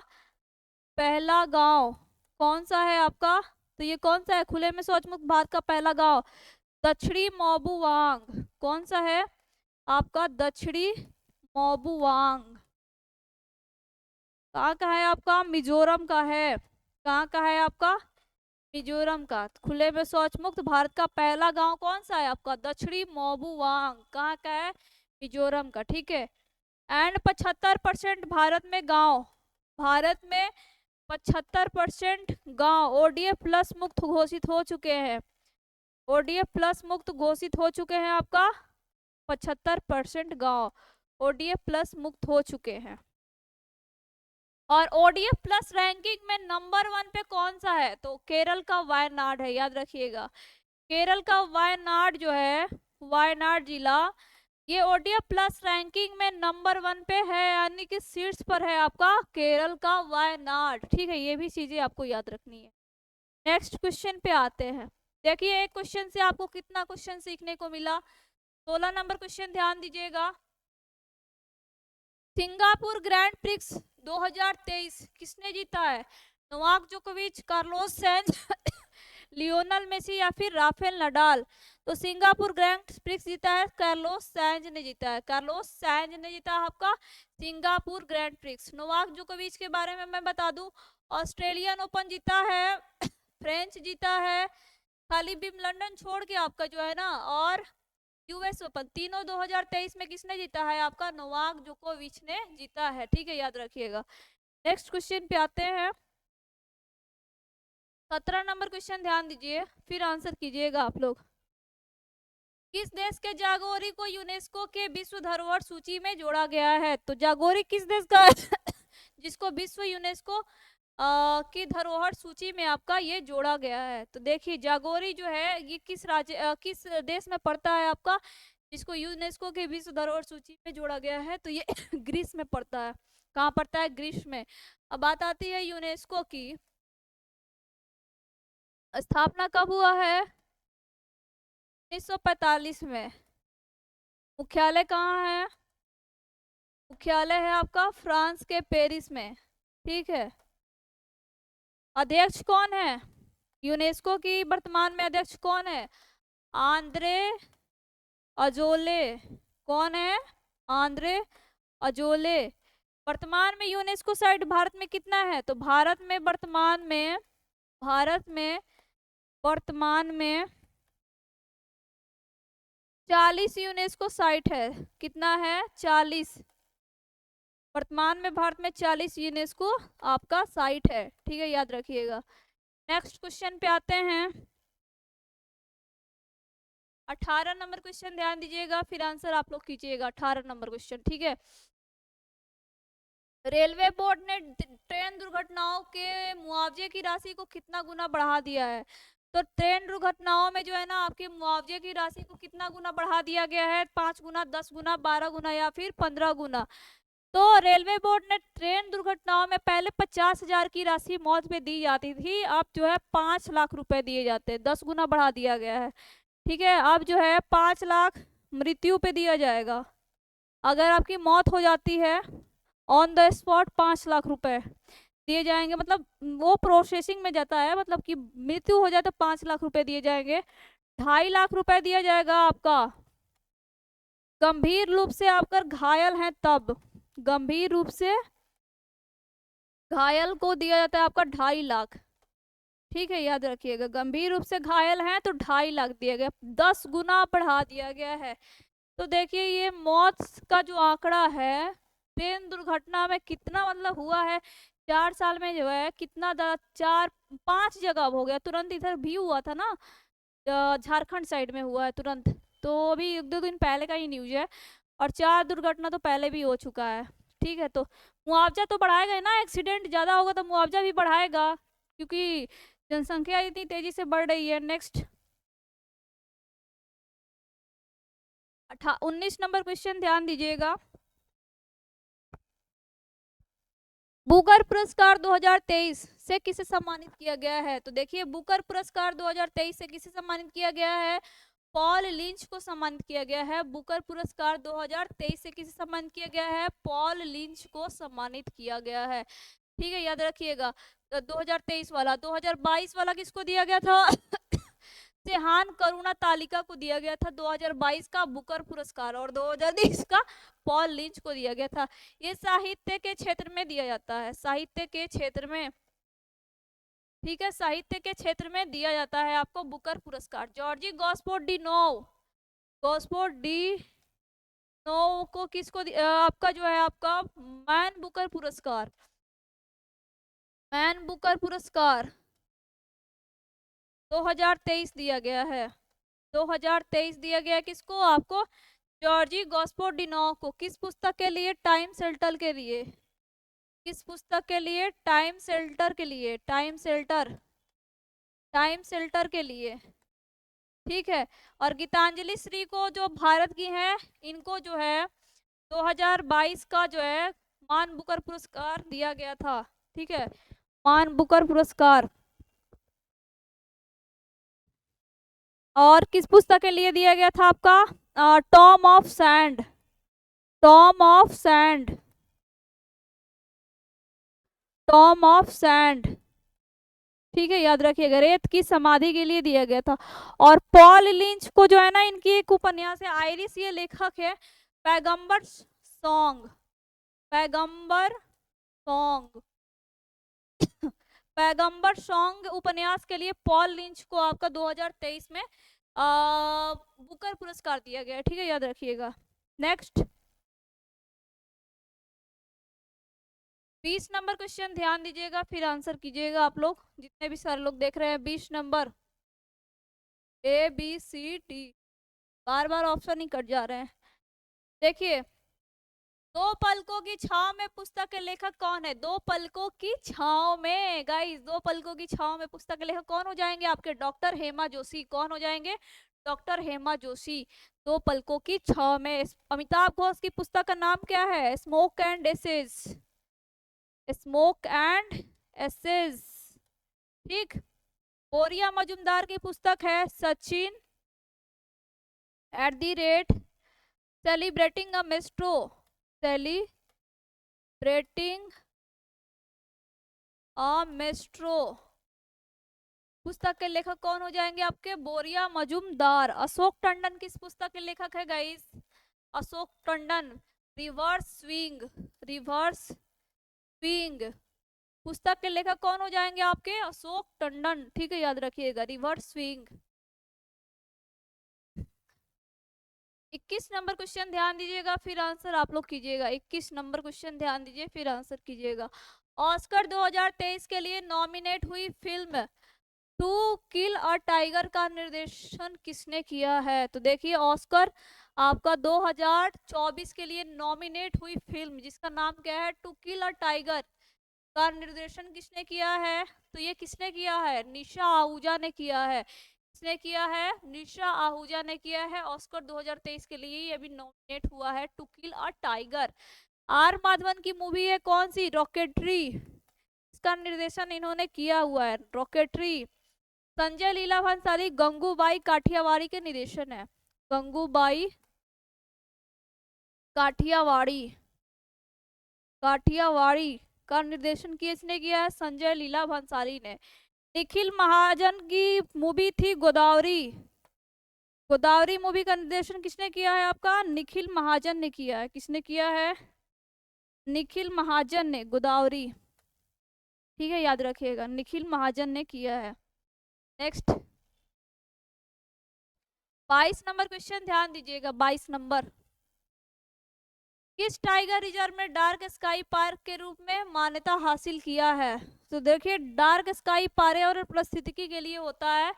पहला गांव कौन सा है आपका? तो ये कौन सा है खुले में शौच मुक्त भारत का पहला गांव? दक्षिणी मोबुवांग। कौन सा है आपका? दक्षिणी मोबुवांग। कहाँ का है आपका? मिजोरम का है। कहाँ का है आपका? मिजोरम का। खुले में शौच मुक्त भारत का पहला गांव कौन सा है आपका? दक्षिणी मोबुवांग। कहाँ का है? मिजोरम का। ठीक है, एंड 75% भारत में 75% गांव ओडीएफ प्लस मुक्त घोषित हो चुके हैं। ओडीएफ प्लस मुक्त घोषित हो चुके हैं आपका 75% गांव ओडीएफ प्लस मुक्त हो चुके हैं। और ओडीएफ प्लस रैंकिंग में नंबर 1 पे कौन सा है? तो केरल का वायनाड है, याद रखिएगा। केरल का वायनाड जो है, वायनाड जिला, ये ओडीएफ प्लस रैंकिंग में नंबर 1 पे है, यानी कि शीर्ष पर है आपका केरल का वायनाड। ठीक है, ये भी चीजें आपको याद रखनी है। नेक्स्ट क्वेश्चन पे आते हैं। देखिए एक क्वेश्चन से आपको कितना क्वेश्चन सीखने को मिला। 16 नंबर क्वेश्चन ध्यान दीजिएगा। सिंगापुर ग्रैंड प्रिक्स 2023 किसने जीता है? नोवाक जोकोविच, कार्लोस सैंज, लियोनल मेसी, या फिर राफेल नडाल? तो सिंगापुर ग्रैंड प्रिक्स जीता है, कार्लोस सैंज ने जीता है। कार्लोस सैंज ने जीता आपका सिंगापुर ग्रैंड प्रिक्स। नोवाक जोकोविच के बारे में मैं बता दूं, ऑस्ट्रेलियन ओपन जीता है, फ्रेंच जीता है, खाली विंबलडन छोड़ के आपका जो है ना, और यूएस ओपन, तीनों 2023 में किसने जीता है? आपका नोवाक जोकोविच ने जीता है। ठीक है, याद रखिएगा। नेक्स्ट क्वेश्चन पे आते हैं। 17 नंबर क्वेश्चन ध्यान दीजिए, फिर आंसर कीजिएगा आप लोग। किस देश के जागोरी को यूनेस्को के विश्व धरोहर सूची में जोड़ा गया है? तो जागोरी किस देश का है जिसको विश्व यूनेस्को की धरोहर सूची में आपका ये जोड़ा गया है? तो देखिए जागोरी जो है ये किस राज्य किस देश में पड़ता है आपका, जिसको यूनेस्को के विश्व धरोहर सूची में जोड़ा गया है? तो ये ग्रीस में पड़ता है। कहाँ पड़ता है? ग्रीस में। अब बात आती है यूनेस्को की स्थापना कब हुआ है? 1945 में। मुख्यालय कहाँ है? मुख्यालय है आपका फ्रांस के पेरिस में। ठीक है, अध्यक्ष कौन है यूनेस्को की वर्तमान में? अध्यक्ष कौन है? Andre Azoulay. कौन है? Andre Azoulay. वर्तमान में यूनेस्को साइट भारत में कितना है? तो भारत में वर्तमान में 40 यूनेस्को साइट है। कितना है? 40। वर्तमान में भारत में 40 यूनेस्को आपका साइट है, ठीक है, याद रखिएगा। नेक्स्ट क्वेश्चन पे आते हैं। 18 नंबर क्वेश्चन ध्यान दीजिएगा, फिर आंसर आप लोग कीजिएगा। 18 नंबर क्वेश्चन, ठीक है। रेलवे बोर्ड ने ट्रेन दुर्घटनाओं के मुआवजे की राशि को कितना गुना बढ़ा दिया है? तो ट्रेन दुर्घटनाओं में जो है ना आपके मुआवजे की राशि को कितना गुना बढ़ा दिया गया है? 5 गुना, 10 गुना, 12 गुना या फिर 15 गुना। तो रेलवे बोर्ड ने ट्रेन दुर्घटनाओं में पहले 50,000 की राशि मौत पे दी जाती थी, अब जो है 5 लाख रुपए दिए जाते हैं, 10 गुना बढ़ा दिया गया है, ठीक है। अब जो है 5 लाख मृत्यु पे दिया जाएगा। अगर आपकी मौत हो जाती है ऑन द स्पॉट 5 लाख रुपए दिए जाएंगे, मतलब वो प्रोसेसिंग में जाता है, मतलब कि मृत्यु हो जाए तो 5 लाख रुपए दिए जाएंगे। 2.5 लाख रुपए दिया जाएगा आपका गंभीर रूप से आप अगर घायल हैं तब। गंभीर रूप से घायल को दिया जाता है आपका 2.5 लाख, ठीक है, याद रखिएगा। गंभीर रूप से घायल हैं तो 2.5 लाख दिया गया, 10 गुना बढ़ा दिया गया है। तो देखिए ये मौत का जो आंकड़ा है ट्रेन दुर्घटना में कितना मतलब हुआ है 4 साल में, जो है कितना 4-5 जगह हो गया। तुरंत इधर भी हुआ था ना, झारखंड साइड में हुआ है तुरंत, तो अभी 1-2 दिन पहले का ही न्यूज है। और 4 दुर्घटना तो पहले भी हो चुका है, ठीक है। तो मुआवजा तो बढ़ाएगा ही ना, एक्सीडेंट ज्यादा होगा तो मुआवजा भी बढ़ाएगा, क्योंकि जनसंख्या इतनी तेजी से बढ़ रही है। नेक्स्ट 19 नंबर क्वेश्चन ध्यान दीजिएगा। बुकर पुरस्कार 2023 से किसे सम्मानित किया गया है? तो देखिए बुकर पुरस्कार 2023 से किसे सम्मानित किया गया है? पॉल लिंच को सम्मानित किया गया है। बुकर पुरस्कार 2023 से किसे सम्मानित किया गया है? पॉल लिंच को सम्मानित किया गया है, ठीक है, याद रखिएगा। 2023 वाला। 2022 वाला किसको दिया गया था? सेहान करुणा तालिका को दिया गया था 2022 का बुकर पुरस्कार, और 2020 का पॉल लिंच को दिया गया था। ये साहित्य के क्षेत्र में दिया जाता है, साहित्य के क्षेत्र में, ठीक है, साहित्य के क्षेत्र में दिया जाता है आपको बुकर पुरस्कार। Georgi Gospodinov, Gospodinov को किसको आपका जो है आपका मैन बुकर पुरस्कार, मैन बुकर पुरस्कार 2023 दिया गया है। 2023 दिया गया किसको? आपको जॉर्जी गॉस्पोडिनो को। किस पुस्तक के लिए? टाइम शेल्टर के लिए। किस पुस्तक के लिए? टाइम शेल्टर के लिए, टाइम शेल्टर, टाइम शेल्टर के लिए, ठीक है। और गीतांजलि श्री को जो भारत की हैं, इनको जो है 2022 का जो है मान बुकर पुरस्कार दिया गया था, ठीक है, मान बुकर पुरस्कार। और किस पुस्तक के लिए दिया गया था आपका? Tom of sand, Tom of sand, Tom of sand, ठीक है, याद रखिएगा, रेत की समाधि के लिए दिया गया था। और पॉल लिंच को जो है ना, इनकी एक उपन्यास है, आयरिश ये लेखक है, पैगंबर सॉन्ग, पैगंबर सॉन्ग, पैगंबर सॉन्ग उपन्यास के लिए पॉल लिंच को आपका 2023 में बुकर पुरस्कार दिया गया, ठीक है, याद रखिएगा। नेक्स्ट 20 नंबर क्वेश्चन ध्यान दीजिएगा, फिर आंसर कीजिएगा आप लोग, जितने भी सारे लोग देख रहे हैं। 20 नंबर, ABCD, बार बार ऑप्शन ही कट जा रहे हैं। देखिए, दो पलकों की छाव में पुस्तक के लेखक कौन है? दो पलकों की छाव में, गाइस, दो पलकों की छाव में पुस्तक के लेखक कौन हो जाएंगे आपके? डॉक्टर हेमा जोशी। कौन हो जाएंगे? डॉक्टर हेमा जोशी। दो पलकों की छाव में। अमिताभ घोष की पुस्तक का नाम क्या है? Smoke and ashes, smoke and ashes, ठीक। बोरिया मजुमदार की पुस्तक है Sachin @ celebrating a maestro, celebrating a maestro. पुस्तक के लेखक कौन हो जाएंगे आपके? बोरिया मजुमदार। अशोक टंडन किस पुस्तक के लेखक है guys? Ashok Tandon reverse swing, reverse swing पुस्तक के लेखक कौन हो जाएंगे आपके? अशोक टंडन, ठीक है, याद रखिएगा, रिवर्स स्विंग। 21 नंबर क्वेश्चन ध्यान दीजिएगा, फिर आंसर आप लोग कीजिएगा। 21 नंबर क्वेश्चन ध्यान दीजिए, फिर आंसर कीजिएगा। ऑस्कर 2023 के लिए नॉमिनेट हुई film to kill a tiger का निर्देशन किसने किया है? तो देखिए, ऑस्कर आपका 2024 के लिए नॉमिनेट हुई फिल्म जिसका नाम क्या है, टू किल अ टाइगर, का निर्देशन किसने किया है? तो ये किसने किया है? निशा आहूजा ने किया है। किसने किया है? निशा आहूजा ने किया है। ऑस्कर 2023 के लिए ये अभी नॉमिनेट हुआ है, to kill a tiger. R Madhavan की मूवी है कौन सी? रॉकेटरी, इसका निर्देशन इन्होंने किया हुआ है, रॉकेटरी। संजय लीला भंसाली गंगूबाई काठियावाड़ी के निर्देशन है, गंगूबाई काठियावाड़ी, काठियावाड़ी का निर्देशन किसने किया है? संजय लीला भंसाली ने। निखिल महाजन की मूवी थी गोदावरी, गोदावरी मूवी का निर्देशन किसने किया है? आपका निखिल महाजन ने किया है। किसने किया है? निखिल महाजन ने, गोदावरी। ठीक है, याद रखिएगा, निखिल महाजन ने किया है। नेक्स्ट 22 नंबर क्वेश्चन ध्यान दीजिएगा, 22 नंबर। किस टाइगर रिजर्व में डार्क स्काई पार्क के रूप में मान्यता हासिल किया है? तो देखिए, डार्क स्काई पर्यावरण पारिस्थितिकी के लिए होता है,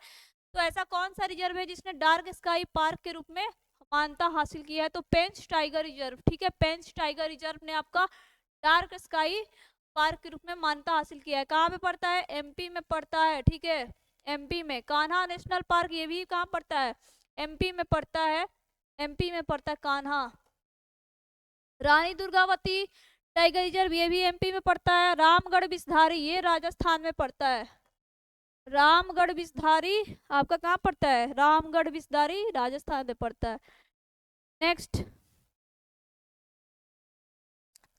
तो ऐसा कौन सा रिजर्व है जिसने डार्क स्काई पार्क के रूप में मान्यता हासिल किया है? तो पेंच टाइगर रिजर्व। ठीक है, पेंच टाइगर रिजर्व ने आपका डार्क स्काई पार्क के रूप में मान्यता हासिल किया है। कहाँ पे पड़ता है? एमपी में पड़ता है। ठीक है, एमपी में। कान्हा नेशनल पार्क, ये भी कहाँ पड़ता है? एमपी में पड़ता है, एमपी में पड़ता है कान्हा। रानी दुर्गावती टाइगर रिजर्व, ये भी एमपी में पड़ता है। रामगढ़ बिसधारी, ये राजस्थान में पड़ता है। रामगढ़ बिसधारी आपका कहाँ पड़ता है? रामगढ़ बिसधारी राजस्थान में पड़ता है। नेक्स्ट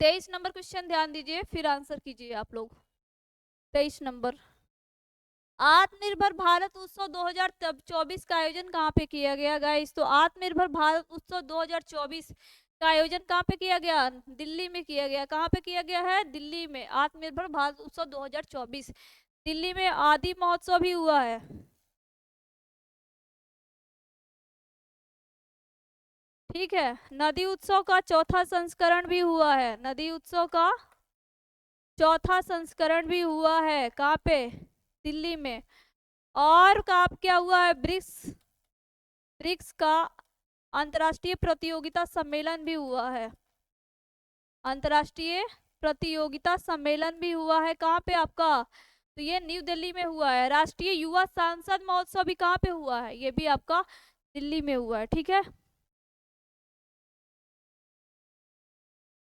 23 नंबर क्वेश्चन ध्यान दीजिए, फिर आंसर कीजिए आप लोग। 23 नंबर, आत्मनिर्भर भारत उत्सव 2024 का आयोजन कहाँ पे किया गया गाइस? तो आत्मनिर्भर भारत उत्सव 2024 का आयोजन कहाँ पे किया गया? दिल्ली में किया गया। कहाँ पे किया गया है? दिल्ली में। आत्मनिर्भर भारत उत्सव 2024 दिल्ली में। आदि महोत्सव भी हुआ है। ठीक है, नदी उत्सव का चौथा संस्करण भी हुआ है। नदी उत्सव का चौथा संस्करण भी हुआ है। कहाँ पे? दिल्ली में। और कहाँ क्या हुआ है? ब्रिक्स, ब्रिक्स का अंतर्राष्ट्रीय प्रतियोगिता सम्मेलन भी हुआ है। अंतर्राष्ट्रीय प्रतियोगिता सम्मेलन भी हुआ है। कहाँ पे आपका? तो ये न्यू दिल्ली में हुआ है। राष्ट्रीय युवा सांसद महोत्सव भी कहाँ पे हुआ है? ये भी आपका दिल्ली में हुआ है। ठीक है,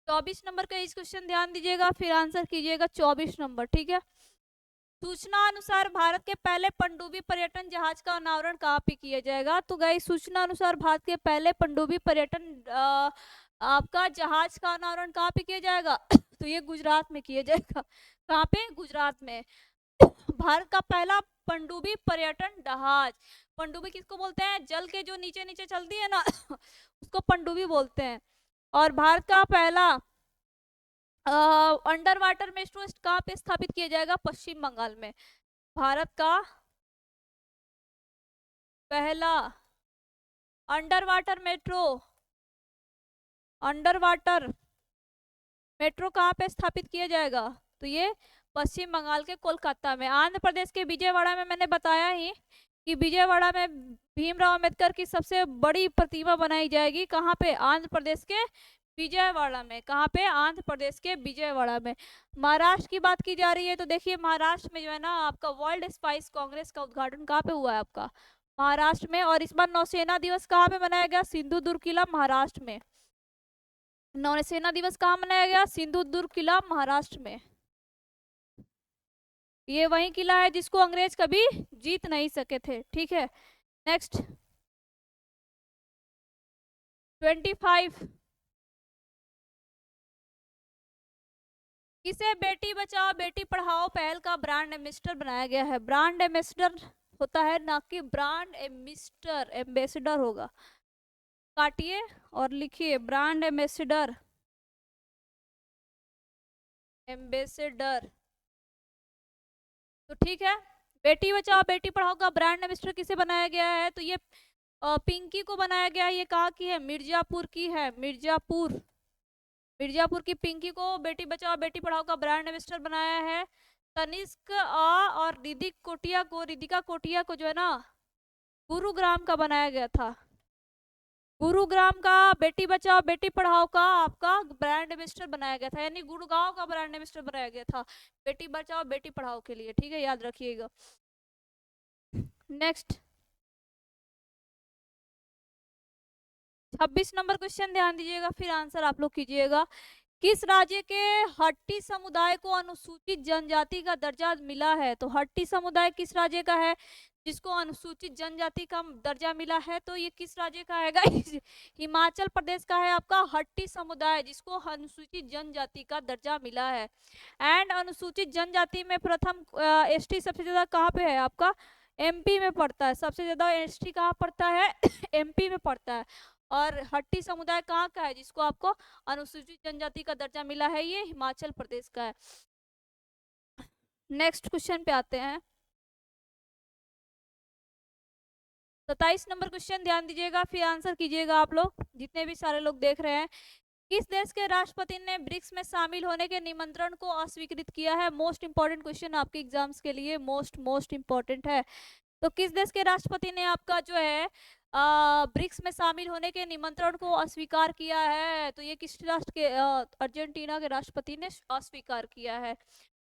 24 नंबर का इस क्वेश्चन ध्यान दीजिएगा, फिर आंसर कीजिएगा। 24 नंबर, ठीक है। सूचना अनुसार भारत के पहले पनडुब्बी पर्यटन जहाज का अनावरण कहाँ पे किया जाएगा? तो गाइस, सूचना अनुसार भारत के पहले पनडुब्बी पर्यटन आपका जहाज का अनावरण कहाँ पे किया जाएगा? तो ये गुजरात में किया जाएगा। कहाँ पे? गुजरात में। भारत का पहला पनडुब्बी पर्यटन जहाज, पनडुब्बी किसको बोलते हैं? जल के जो नीचे नीचे चलती है ना उसको पनडुब्बी बोलते हैं। और भारत का पहला अंडर वाटर मेट्रो कहाँ पे स्थापित किया जाएगा? पश्चिम बंगाल में। भारत का पहला under water metro, under water metro कहाँ पे स्थापित किया जाएगा? तो ये पश्चिम बंगाल के कोलकाता में। आंध्र प्रदेश के विजयवाड़ा में मैंने बताया ही कि विजयवाड़ा में भीमराव अंबेडकर की सबसे बड़ी प्रतिमा बनाई जाएगी। कहाँ पे? आंध्र प्रदेश के विजयवाड़ा में। कहाँ पे? आंध्र प्रदेश के विजयवाड़ा में। महाराष्ट्र की बात की जा रही है, तो देखिए महाराष्ट्र में जो है ना आपका वर्ल्ड स्पाइस कांग्रेस का उद्घाटन कहाँ पे हुआ है? आपका महाराष्ट्र में। और इस बार नौसेना दिवस कहाँ पे मनाया गया? सिंधुदुर्ग किला, महाराष्ट्र में। नौसेना दिवस कहाँ मनाया गया? सिंधुदुर्ग किला, महाराष्ट्र में। ये वही किला है जिसको अंग्रेज कभी जीत नहीं सके थे। ठीक है, नेक्स्ट 25, किसे बेटी बचाओ बेटी पढ़ाओ पहल का ब्रांड एम्बेसडर बनाया गया है? ब्रांड एम्बेसडर होता है ना कि ब्रांड एम्बेसडर, एम्बेसडर होगा। काटिए और लिखिए ब्रांड एम्बेसडर, एम्बेसडर। तो ठीक है, बेटी बचाओ बेटी पढ़ाओ का ब्रांड एम्बेसडर किसे बनाया गया है? तो ये पिंकी को बनाया गया, ये कहाँ की है, मिर्जापुर की है, मिर्जापुर। मिर्जापुर की पिंकी को बेटी बचाओ बेटी पढ़ाओ का ब्रांड एम्बेसडर बनाया है। तनिष्क और रिदिका कोटिया को जो है ना गुरुग्राम का बनाया गया था। गुरुग्राम का बेटी बचाओ बेटी पढ़ाओ का आपका ब्रांड एम्बेसडर बनाया गया था, यानी गुड़गांव का ब्रांड एम्बेसडर बनाया गया था बेटी बचाओ बेटी पढ़ाओ के लिए, ठीक है, याद रखिएगा। नेक्स्ट 26 नंबर क्वेश्चन ध्यान दीजिएगा, फिर आंसर आप लोग कीजिएगा। किस राज्य के हट्टी समुदाय को अनुसूचित जनजाति का दर्जा मिला है? तो हट्टी समुदाय किस राज्य का है जिसको अनुसूचित जनजाति का दर्जा मिला है? तो ये किस राज्य का है गाइस? हिमाचल प्रदेश का है आपका हट्टी समुदाय जिसको अनुसूचित जनजाति का दर्जा मिला है। एंड अनुसूचित जनजाति में प्रथम एसटी सबसे ज्यादा कहाँ पे है आपका? एमपी में पड़ता है, सबसे ज्यादा एसटी कहाँ पड़ता है? एमपी में पड़ता है। और हट्टी समुदाय कहाँ का है जिसको आपको अनुसूचित जनजाति का दर्जा मिला है? ये हिमाचल प्रदेश का है। नेक्स्ट क्वेश्चन पे आते हैं। 27 नंबर क्वेश्चन ध्यान दीजिएगा, फिर आंसर कीजिएगा आप लोग जितने भी सारे लोग देख रहे हैं। किस देश के राष्ट्रपति ने ब्रिक्स में शामिल होने के निमंत्रण को अस्वीकृत किया है? मोस्ट इंपॉर्टेंट क्वेश्चन आपके एग्जाम्स के लिए, मोस्ट इंपॉर्टेंट है। तो किस देश के राष्ट्रपति ने आपका जो है ब्रिक्स में शामिल होने के निमंत्रण को अस्वीकार किया है? तो ये किस राष्ट्र के अर्जेंटीना के राष्ट्रपति ने अस्वीकार किया है,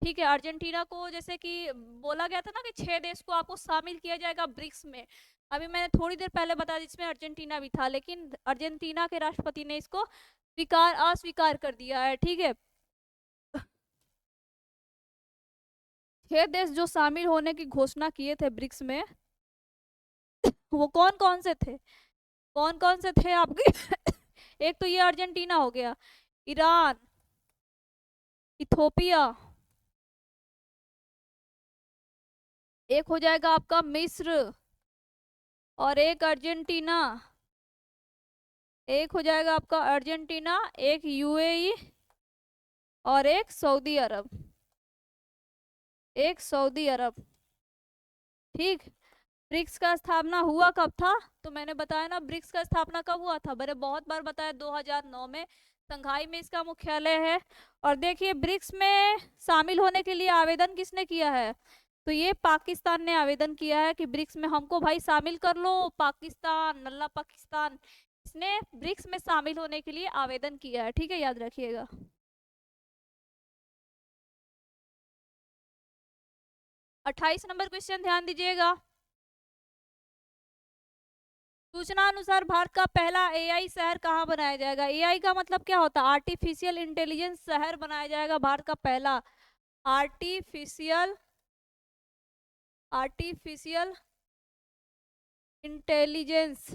ठीक है। अर्जेंटीना को जैसे कि बोला गया था ना कि 6 देश को आपको शामिल किया जाएगा ब्रिक्स में, अभी मैंने थोड़ी देर पहले बताया जिसमें अर्जेंटीना भी था, लेकिन अर्जेंटीना के राष्ट्रपति ने इसको अस्वीकार कर दिया है, ठीक है। 6 देश जो शामिल होने की घोषणा किए थे ब्रिक्स में वो कौन कौन से थे? कौन कौन से थे आपके? एक तो ये अर्जेंटीना हो गया, ईरान, इथोपिया, एक हो जाएगा आपका मिस्र, और एक अर्जेंटीना, एक हो जाएगा आपका अर्जेंटीना, एक यूएई, और एक सऊदी अरब, एक सऊदी अरब, ठीक। ब्रिक्स का स्थापना हुआ कब था? तो मैंने बताया ना ब्रिक्स का स्थापना कब हुआ था, मैंने बहुत बार बताया, 2009 में संघाई में इसका मुख्यालय है। और देखिए ब्रिक्स में शामिल होने के लिए आवेदन किसने किया है? तो ये पाकिस्तान ने आवेदन किया है कि ब्रिक्स में हमको भाई शामिल कर लो। पाकिस्तान, नल्ला पाकिस्तान, इसने ब्रिक्स में शामिल होने के लिए आवेदन किया है, ठीक है, याद रखिएगा। 28 नंबर क्वेश्चन ध्यान दीजिएगा। सूचना अनुसार भारत का पहला एआई शहर कहाँ बनाया जाएगा? एआई का मतलब क्या होता है? आर्टिफिशियल इंटेलिजेंस शहर बनाया जाएगा भारत का पहला। आर्टिफिशियल आर्टिफिशियल इंटेलिजेंस,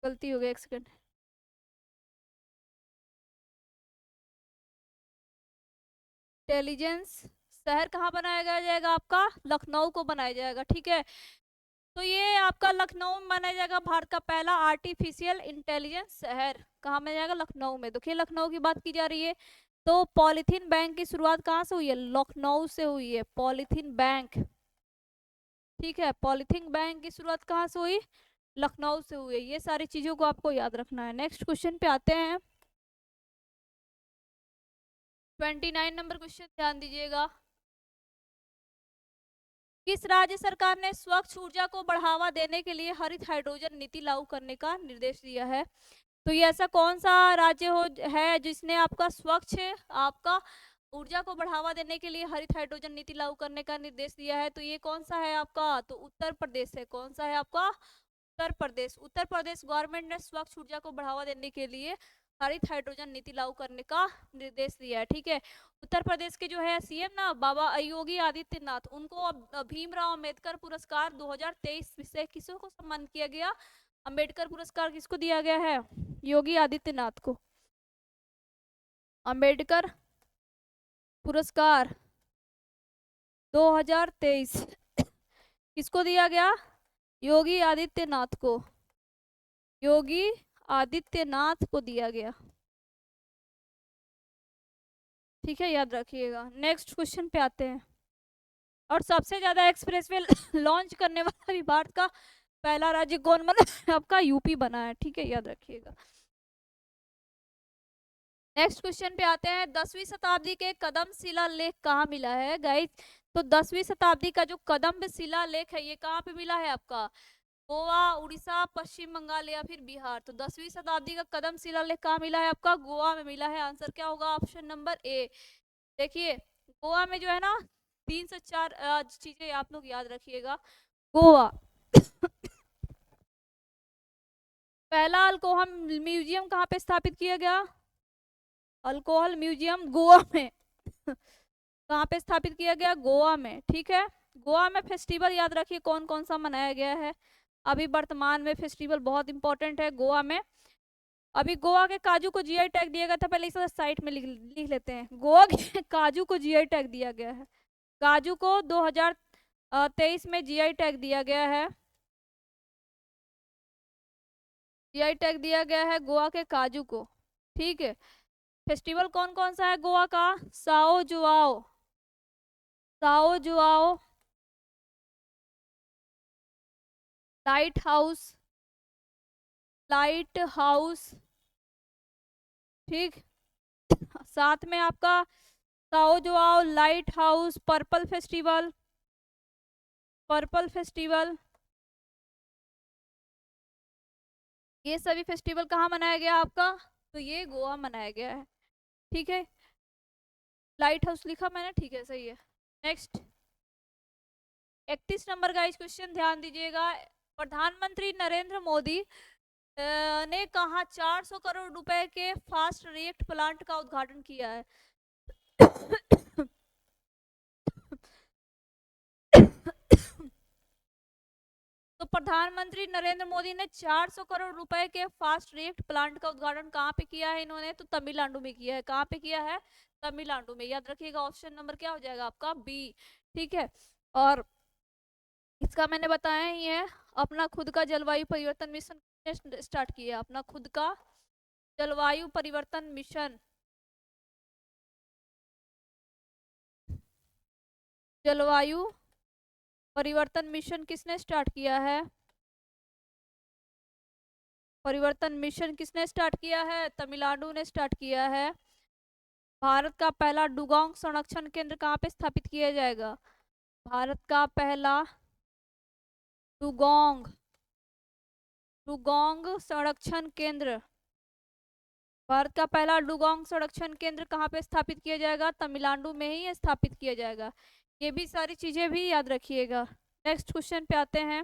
गलती हो गई, एक सेकंड। इंटेलिजेंस शहर कहाँ बनाया जाएगा आपका? लखनऊ को बनाया जाएगा, ठीक है। तो ये आपका लखनऊ में बनाया जाएगा भारत का पहला आर्टिफिशियल इंटेलिजेंस शहर, कहाँ बनाया जाएगा? लखनऊ में। देखिए लखनऊ की बात की जा रही है, तो पॉलीथीन बैंक की शुरुआत कहाँ से हुई है? लखनऊ से हुई है, पॉलीथीन बैंक, ठीक है। पॉलीथीन बैंक की शुरुआत कहाँ से हुई? लखनऊ से हुई है। ये सारी चीजों को आपको याद रखना है। नेक्स्ट क्वेश्चन पे आते हैं। 29 नंबर क्वेश्चन ध्यान दीजिएगा। किस राज्य सरकार ने स्वच्छ ऊर्जा को बढ़ावा देने के लिए हरित हाइड्रोजन नीति लागू करने का निर्देश दिया है? तो ये ऐसा कौन सा राज्य है जिसने आपका स्वच्छ आपका ऊर्जा को बढ़ावा देने के लिए हरित हाइड्रोजन नीति लागू करने का निर्देश दिया है? तो ये कौन सा है आपका? तो उत्तर प्रदेश है। कौन सा है आपका? उत्तर प्रदेश। उत्तर प्रदेश गवर्नमेंट ने स्वच्छ ऊर्जा को बढ़ावा देने के लिए हरित हाइड्रोजन नीति लागू करने का निर्देश दिया है, ठीक है। उत्तर प्रदेश के जो है सीएम ना बाबा योगी आदित्यनाथ, उनको अब भीमराव अंबेडकर पुरस्कार 2023 से किसों को सम्मानित किया गया? अंबेडकर पुरस्कार किसको दिया गया है? योगी आदित्यनाथ को। अंबेडकर पुरस्कार 2023 किसको दिया गया? योगी आदित्यनाथ को। योगी आदित्यनाथ को दिया गया, ठीक है, याद रखिएगा। नेक्स्ट क्वेश्चन पे आते हैं। और सबसे ज्यादा एक्सप्रेसवे लॉन्च करने वाला भी भारत का पहला राज्य कौन बना? आपका यूपी बना है, ठीक है, याद रखिएगा। नेक्स्ट क्वेश्चन पे आते हैं। 10वीं शताब्दी के कदम शिलालेख कहाँ मिला है गाइस? तो 10वीं शताब्दी का जो कदम शिलालेख है ये कहाँ पे मिला है आपका? गोवा, उड़ीसा, पश्चिम बंगाल या फिर बिहार। तो 10वीं शताब्दी का कदम शिलालेख कहाँ मिला है आपका? गोवा में मिला है। आंसर क्या होगा? Option number A. देखिए गोवा में जो है ना 3 से 4 चीजें आप लोग याद रखिएगा। गोवा पहला अल्कोहल म्यूजियम कहाँ पे स्थापित किया गया? अल्कोहल म्यूजियम गोवा में कहाँ पे स्थापित किया गया? गोवा में, ठीक है। गोवा में फेस्टिवल याद रखिए कौन कौन सा मनाया गया है अभी वर्तमान में। फेस्टिवल बहुत इंपॉर्टेंट है गोवा में। अभी गोवा के काजू को जीआई टैग दिया गया था, पहले इस साइट में लिख लेते हैं। गोवा के काजू को जीआई टैग दिया गया है। काजू को 2023 में जीआई टैग दिया गया है। जीआई टैग दिया गया है गोवा के काजू को, ठीक है। फेस्टिवल कौन कौन सा है गोवा का? Sao Joao, Sao Joao, lighthouse, lighthouse, ठीक। साथ में आपका Sao Joao, lighthouse, purple festival, purple festival, ये सभी फेस्टिवल कहाँ मनाया गया आपका? तो ये गोवा मनाया गया है, ठीक है। लाइट हाउस लिखा मैंने, ठीक है, सही है। नेक्स्ट 31 नंबर का इस क्वेश्चन ध्यान दीजिएगा। प्रधानमंत्री नरेंद्र मोदी ने कहा 400 करोड़ रुपए के फास्ट रिएक्ट प्लांट का उद्घाटन किया है? तो प्रधानमंत्री नरेंद्र मोदी ने 400 करोड़ रुपए के फास्ट रिएक्ट प्लांट का उद्घाटन कहाँ पे किया है इन्होंने? तो तमिलनाडु में किया है। कहाँ पे किया है? तमिलनाडु में। याद रखिएगा ऑप्शन नंबर क्या हो जाएगा आपका? बी, ठीक है। और इसका मैंने बताया ही है, अपना खुद का जलवायु परिवर्तन मिशन स्टार्ट किया, अपना खुद का जलवायु परिवर्तन मिशन, जलवायु परिवर्तन मिशन किसने स्टार्ट किया है? परिवर्तन मिशन किसने स्टार्ट किया है? तमिलनाडु ने स्टार्ट किया है। भारत का पहला डुगोंग संरक्षण केंद्र कहाँ पे स्थापित किया जाएगा? भारत का पहला डुगोंग, डुगोंग संरक्षण केंद्र, भारत का पहला डुगोंग संरक्षण केंद्र कहाँ पे स्थापित किया जाएगा? तमिलनाडु में ही स्थापित किया जाएगा। ये भी सारी चीजें भी याद रखिएगा। नेक्स्ट क्वेश्चन पे आते हैं।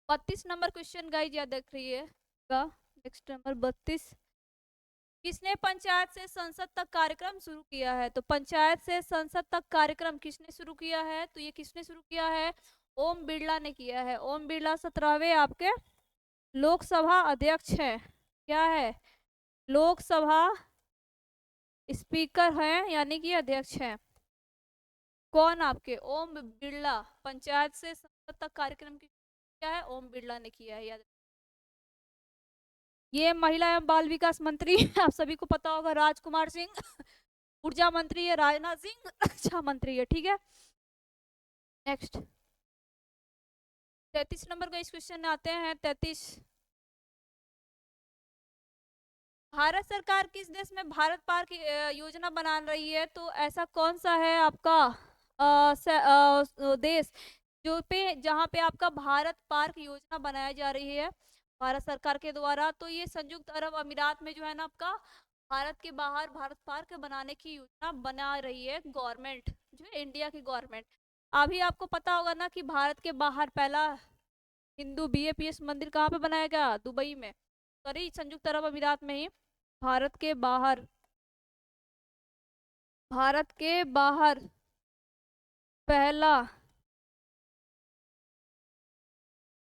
32 नंबर क्वेश्चन गाइज याद रखिएगा। Next number 32। किसने पंचायत से संसद तक कार्यक्रम शुरू किया है? तो पंचायत से संसद तक कार्यक्रम किसने शुरू किया है? तो ये किसने शुरू किया है? ओम बिरला ने किया है। ओम बिरला 17वें आपके लोकसभा अध्यक्ष है। क्या है? लोकसभा स्पीकर है, यानी कि अध्यक्ष है। कौन? आपके ओम बिरला। पंचायत से संसद तक कार्यक्रम की क्या है? ओम बिरला ने किया है, याद। ये महिला एवं बाल विकास मंत्री आप सभी को पता होगा, राजकुमार सिंह। ऊर्जा मंत्री है राजनाथ सिंह। रक्षा मंत्री है, ठीक है। नेक्स्ट 33 नंबर का इस क्वेश्चन में आते हैं। 33। भारत सरकार किस देश में भारत पार्क योजना बना रही है? तो ऐसा कौन सा है आपका देश जो पे जहाँ पे आपका भारत पार्क योजना बनाया जा रही है भारत सरकार के द्वारा? तो ये संयुक्त अरब अमीरात में जो है ना आपका भारत के बाहर भारत पार्क बनाने की योजना बना रही है गवर्नमेंट, जो है इंडिया की गवर्नमेंट। अभी आपको पता होगा ना कि भारत के बाहर पहला हिंदू बीएपीएस मंदिर कहाँ पे बनाया गया? दुबई में, सॉरी संयुक्त अरब अमीरात में ही। भारत के बाहर, भारत के बाहर पहला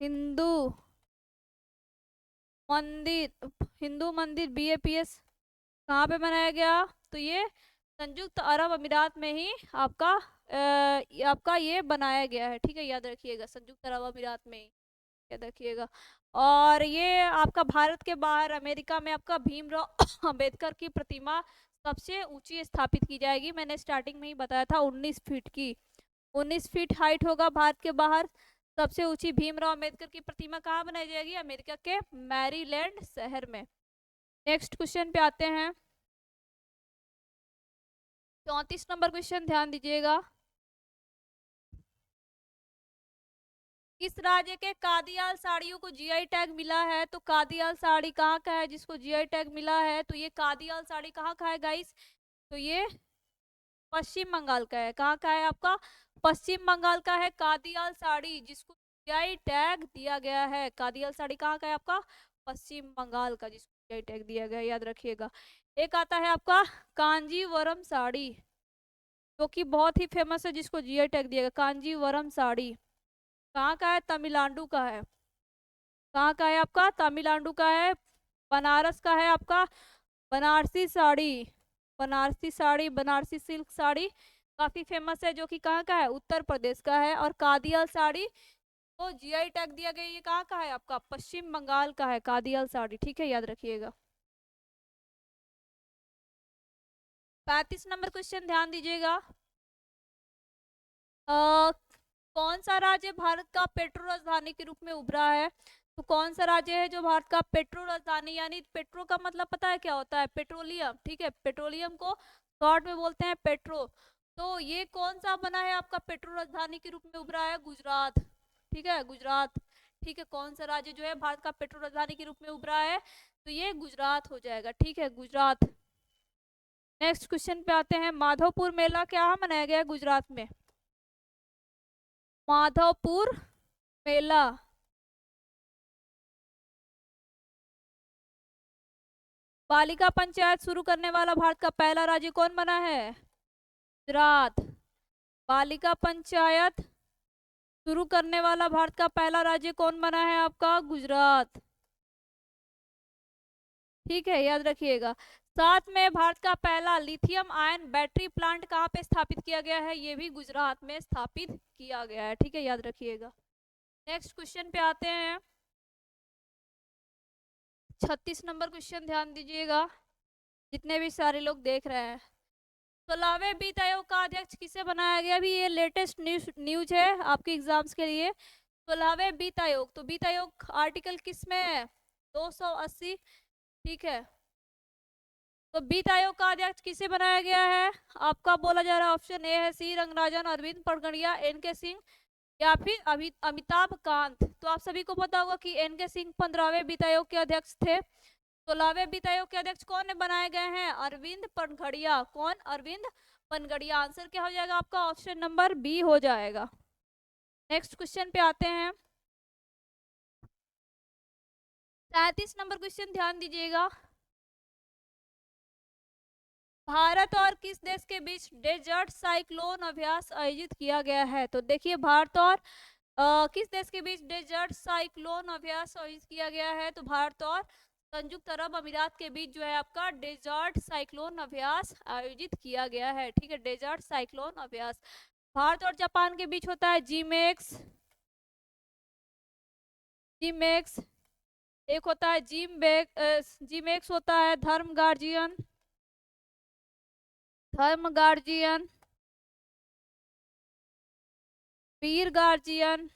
हिंदू मंदिर, हिंदू मंदिर बीएपीएस कहाँ पे बनाया गया? तो ये संयुक्त अरब अमीरात में ही आपका ये बनाया गया है, ठीक है, याद रखिएगा। संयुक्त अरब अमीरात में ही याद रखिएगा। और ये आपका भारत के बाहर अमेरिका में आपका भीमराव अंबेडकर की प्रतिमा सबसे ऊंची स्थापित की जाएगी। मैंने स्टार्टिंग में ही बताया था 19 फीट की, 19 फीट हाइट होगा भारत के बाहर। सबसे ऊंची भीमराव अंबेडकर की प्रतिमा कहाँ बनाई जाएगी? अमेरिका के मैरीलैंड शहर में। नेक्स्ट क्वेश्चन पे आते हैं। 34 नंबर क्वेश्चन ध्यान दीजिएगा। किस राज्य के कादियाल साड़ियों को जीआई टैग मिला है? तो कादियाल साड़ी कहाँ का है जिसको जीआई टैग मिला है? तो ये कादियाल साड़ी कहाँ का है गाइस? तो ये पश्चिम बंगाल का है। कहाँ का है आपका? पश्चिम बंगाल का है कादियाल साड़ी जिसको जीआई टैग दिया गया है। कादियाल साड़ी कहाँ का है आपका? पश्चिम बंगाल का, जिसको जीआई टैग दिया गया है, याद रखिएगा। एक आता है आपका कांजीवरम साड़ी, जो कि बहुत ही फेमस है, जिसको जीआई टैग दिया गया। कांजीवरम साड़ी कहाँ का है? तमिलनाडु का है। कहाँ का है आपका? तमिलनाडु का है। बनारस का है आपका बनारसी साड़ी। बनारसी साड़ी, बनारसी सिल्क साड़ी काफी फेमस है, जो कि कहाँ का है? उत्तर प्रदेश का है। और कादियाल साड़ी को जीआई टैग दिया गया, ये कहाँ का है आपका? पश्चिम बंगाल का है कादियाल साड़ी, ठीक है, याद रखिएगा। 35 नंबर क्वेश्चन ध्यान दीजिएगा। कौन सा राज्य भारत का पेट्रो राजधानी के रूप में उभरा है? तो कौन सा राज्य है जो भारत का पेट्रो राजधानी, यानी पेट्रो का मतलब पता है क्या होता है? पेट्रोलियम, ठीक है, पेट्रोलियम को शॉर्ट में बोलते हैं पेट्रो। तो ये कौन सा बना है आपका पेट्रो राजधानी के रूप में उभरा है? गुजरात, ठीक है, गुजरात, ठीक है। कौन सा राज्य जो है भारत का पेट्रो राजधानी के रूप में उभरा है? तो ये गुजरात हो जाएगा, ठीक है, गुजरात। नेक्स्ट क्वेश्चन पे आते हैं। माधवपुर मेला क्या मनाया गया है गुजरात में? माधवपुर मेला बालिका पंचायत शुरू करने वाला भारत का पहला राज्य कौन बना है? गुजरात। बालिका पंचायत शुरू करने वाला भारत का पहला राज्य कौन बना है आपका? गुजरात, ठीक है, याद रखिएगा। साथ में भारत का पहला लिथियम आयन बैटरी प्लांट कहाँ पे स्थापित किया गया है? ये भी गुजरात में स्थापित किया गया है, ठीक है, याद रखिएगा। नेक्स्ट क्वेश्चन पे आते हैं। 36 नंबर क्वेश्चन ध्यान दीजिएगा, जितने भी सारे लोग देख रहे हैं। 16वें वित्त आयोग का अध्यक्ष किसे बनाया गया? अभी ये लेटेस्ट न्यूज है आपके एग्जाम्स के लिए। 16वें वित्त आयोग, तो वित्त आयोग आर्टिकल किस में है? 280, ठीक है। तो वित्त आयोग का अध्यक्ष किसे बनाया गया है? आपका बोला जा रहा ऑप्शन ए है सी रंगराजन, अरविंद पडगड़िया, एन के सिंह, या फिर अमिताभ कांत। तो आप सभी को पता होगा कि एन के सिंह 15वें वित्त आयोग के अध्यक्ष थे। 16वें वित्त आयोग के अध्यक्ष कौन बनाए गए हैं? अरविंद पनघड़िया। कौन? अरविंद पनघड़िया। आंसर क्या हो जाएगा आपका? ऑप्शन नंबर बी हो जाएगा। नेक्स्ट क्वेश्चन पे आते हैं। 37 नंबर क्वेश्चन ध्यान दीजिएगा। भारत और किस देश के बीच डेजर्ट साइक्लोन अभ्यास आयोजित किया गया है? तो देखिए, भारत और किस देश के बीच डेजर्ट साइक्लोन अभ्यास आयोजित किया गया है? तो भारत और संयुक्त अरब अमीरात के बीच जो है आपका डेजर्ट साइक्लोन अभ्यास आयोजित किया गया है, ठीक है, डेजर्ट साइक्लोन अभ्यास। भारत और जापान के बीच होता है जीमेक्स, जीमेक्स। एक होता है जीमेक्स होता है धर्म गार्जियन, धर्म गार्जियन, वीर गार्जियन,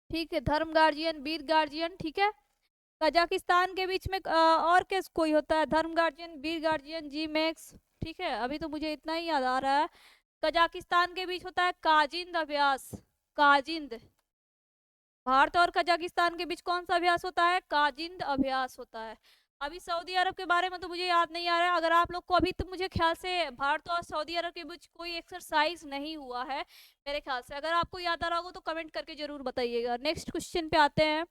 ठीक है, धर्म गार्जियन, वीर गार्जियन, ठीक है। कजाकिस्तान के बीच में और किस कोई होता है? धर्म गार्जियन, वीर गार्जियन, जी मैक्स, ठीक है, अभी तो मुझे इतना ही याद आ रहा है। कजाकिस्तान के बीच होता है काजिंद अभ्यास, काजिंद। भारत और कजाकिस्तान के बीच कौन सा अभ्यास होता है? काजिंद अभ्यास होता है। अभी सऊदी अरब के बारे में तो मुझे याद नहीं आ रहा है। अगर आप लोग को अभी तो मुझे ख्याल से भारत और सऊदी अरब के बीच कोई एक्सरसाइज नहीं हुआ है मेरे ख्याल से। अगर आपको याद आ रहा होगा तो कमेंट करके जरूर बताइएगा। नेक्स्ट क्वेश्चन पे आते हैं।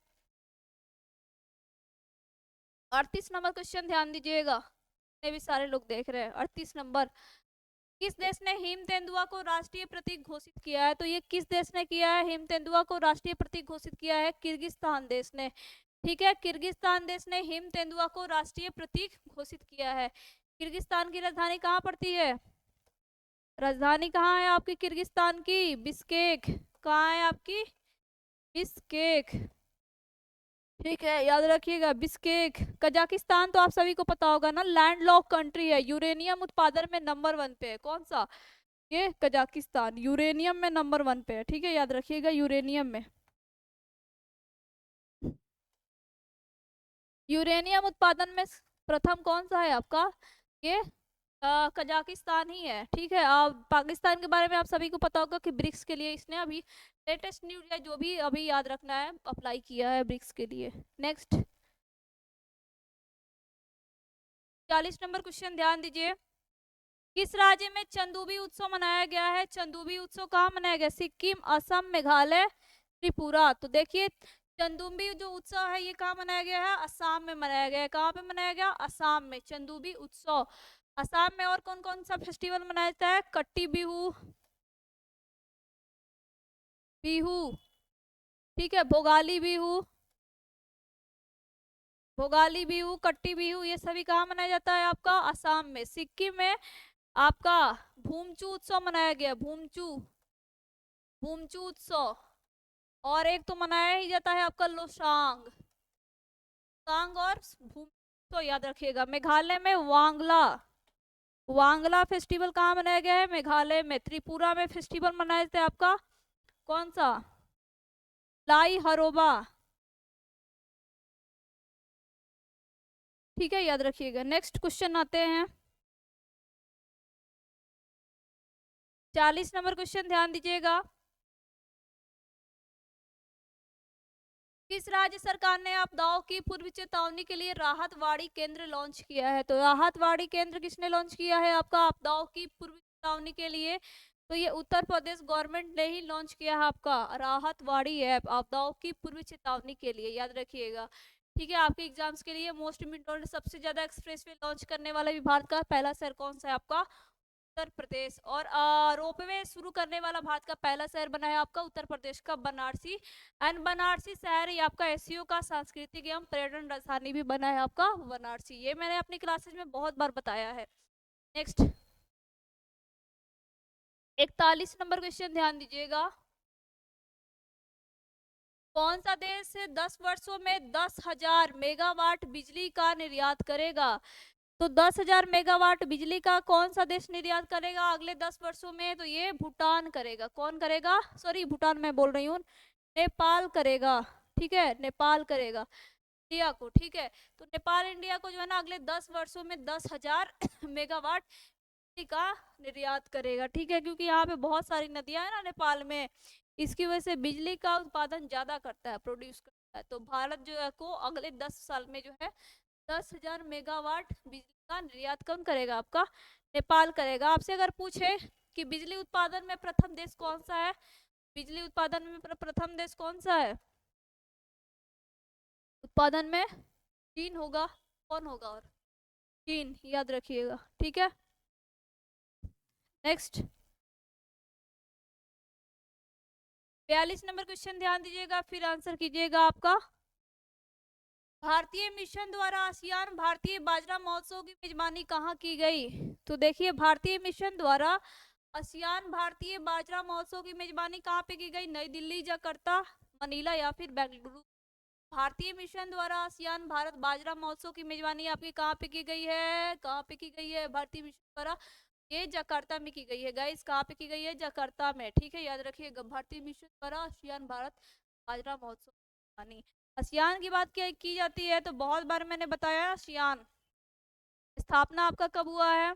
38 नंबर क्वेश्चन ध्यान दीजिएगा, ये भी सारे लोग देख रहे हैं। 38 नंबर। किस देश ने हिम तेंदुआ को राष्ट्रीय प्रतीक घोषित किया है? तो ये किस देश ने किया है? हिम तेंदुआ को राष्ट्रीय प्रतीक घोषित किया है किर्गिस्तान देश ने, ठीक है, किर्गिस्तान देश ने हिम तेंदुआ को राष्ट्रीय प्रतीक घोषित किया है। किर्गिस्तान की राजधानी कहाँ पड़ती है? राजधानी कहाँ है आपकी किर्गिस्तान की? बिश्केक। कहाँ है आपकी? बिस्केक, ठीक है, याद रखिएगा बिस्केक। कजाकिस्तान तो आप सभी को पता होगा ना, लैंडलॉक कंट्री है, यूरेनियम उत्पादन में नंबर 1 पे है। कौन सा? ये कजाकिस्तान यूरेनियम में नंबर 1 पे है, ठीक है, याद रखिएगा यूरेनियम में। यूरेनियम उत्पादन में प्रथम कौन सा है आपका? ये कजाकिस्तान ही है, ठीक है। पाकिस्तान के बारे में आप सभी को पता होगा कि ब्रिक्स के लिए इसने अभी लेटेस्ट न्यूज है जो भी अभी याद रखना है, अप्लाई किया है ब्रिक्स के लिए। नेक्स्ट 40 नंबर क्वेश्चन ध्यान दीजिए। किस राज्य में चंदूबी उत्सव मनाया गया है? चंदूबी उत्सव कहाँ मनाया गया? सिक्किम, असम, मेघालय, त्रिपुरा। तो देखिए चंदूबी जो उत्सव है ये कहाँ मनाया गया है? असम में मनाया गया है। कहाँ पे मनाया गया? असम में, चंदूबी उत्सव। असम में और कौन कौन सा फेस्टिवल मनाया जाता है? कट्टी बिहू, बिहू, ठीक है, भोगाली बिहू, भोगाली बिहू, कट्टी बिहू, ये सभी कहाँ मनाया जाता है आपका? असम में। सिक्किम में आपका भूमचू उत्सव मनाया गया, भूमचू, भूमचू उत्सव। और एक तो मनाया ही जाता है आपका लोसांग, सांग और भूम, तो याद रखिएगा। मेघालय में वांगला, वांगला फेस्टिवल कहाँ मनाया गया है? मेघालय में। त्रिपुरा में फेस्टिवल मनाया जाता है आपका कौन सा? लाई हरोबा, ठीक है, याद रखिएगा। नेक्स्ट क्वेश्चन आते हैं 40 नंबर क्वेश्चन, ध्यान दीजिएगा। किस राज्य सरकार ने आपदाओं की पूर्व चेतावनी के लिए राहत वाड़ी केंद्र लॉन्च किया है? तो राहत वाड़ी केंद्र किसने लॉन्च किया है आपका आपदाओं की पूर्व चेतावनी के लिए? तो ये उत्तर प्रदेश गवर्नमेंट ने ही लॉन्च किया है आपका राहत वाड़ी ऐप आपदाओं की पूर्व चेतावनी के लिए, याद रखिएगा, ठीक है। आपके एग्जाम्स के लिए मोस्ट इम्पोर्टेंट, सबसे ज्यादा एक्सप्रेसवे लॉन्च करने वाला भी भारत का पहला शहर कौन सा है आपका? उत्तर प्रदेश। और रोपवे शुरू करने वाला भारत का पहला शहर बना है आपका उत्तर प्रदेश का बनारसी। एंड बनारसी शहर ये आपका एससीओ का सांस्कृतिक एवं पर्यटन राजधानी भी बना है आपका बनारसी। ये मैंने अपनी क्लासेज में बहुत बार बताया है। नेक्स्ट 41 नंबर क्वेश्चन, ध्यान दीजिएगा। कौन सा देश 10 वर्षों में 10,000 मेगावाट बिजली का निर्यात करेगा? तो 10,000 मेगावाट बिजली का कौन सा देश निर्यात करेगा अगले 10 वर्षों में? तो ये भूटान करेगा। कौन करेगा? सॉरी, भूटान मैं बोल रही हूँ, नेपाल करेगा, ठीक है, नेपाल करेगा इंडिया को, ठीक है। तो नेपाल इंडिया को जो है ना अगले 10 वर्षों में 10,000 मेगावाट बिजली का निर्यात करेगा, ठीक है, क्योंकि यहाँ पे बहुत सारी नदियां है ना नेपाल में, इसकी वजह से बिजली का उत्पादन ज्यादा करता है, प्रोड्यूस करता है। तो भारत जो है को अगले 10 साल में जो है 10,000 मेगावाट बिजली का निर्यात कौन करेगा आपका? नेपाल करेगा। आपसे अगर पूछे कि बिजली उत्पादन में प्रथम देश कौन सा है, बिजली उत्पादन में प्रथम देश कौन सा है उत्पादन में? चीन होगा। कौन होगा और? चीन, याद रखिएगा, ठीक है। नेक्स्ट 42 नंबर क्वेश्चन, ध्यान दीजिएगा, फिर आंसर कीजिएगा आपका। भारतीय मिशन द्वारा आसियान भारतीय बाजरा महोत्सव की मेजबानी कहाँ की गई? तो देखिए भारतीय मिशन द्वारा आसियान भारतीय बाजरा महोत्सव की मेजबानी कहाँ पे की गई? नई दिल्ली, जकार्ता, मनीला या फिर बेंगलुरु। भारतीय मिशन द्वारा आसियान भारत बाजरा महोत्सव की मेजबानी आपकी कहाँ पे की गई है? कहाँ पे की गई है भारतीय मिशन द्वारा? ये जकार्ता में की गई है गाइस। कहाँ पे की गई है? जकार्ता में, ठीक है, याद रखिएगा। भारतीय मिशन द्वारा आसियान भारत बाजरा महोत्सव की आसियान की बात की जाती है तो बहुत बार मैंने बताया आसियान स्थापना आपका कब हुआ है?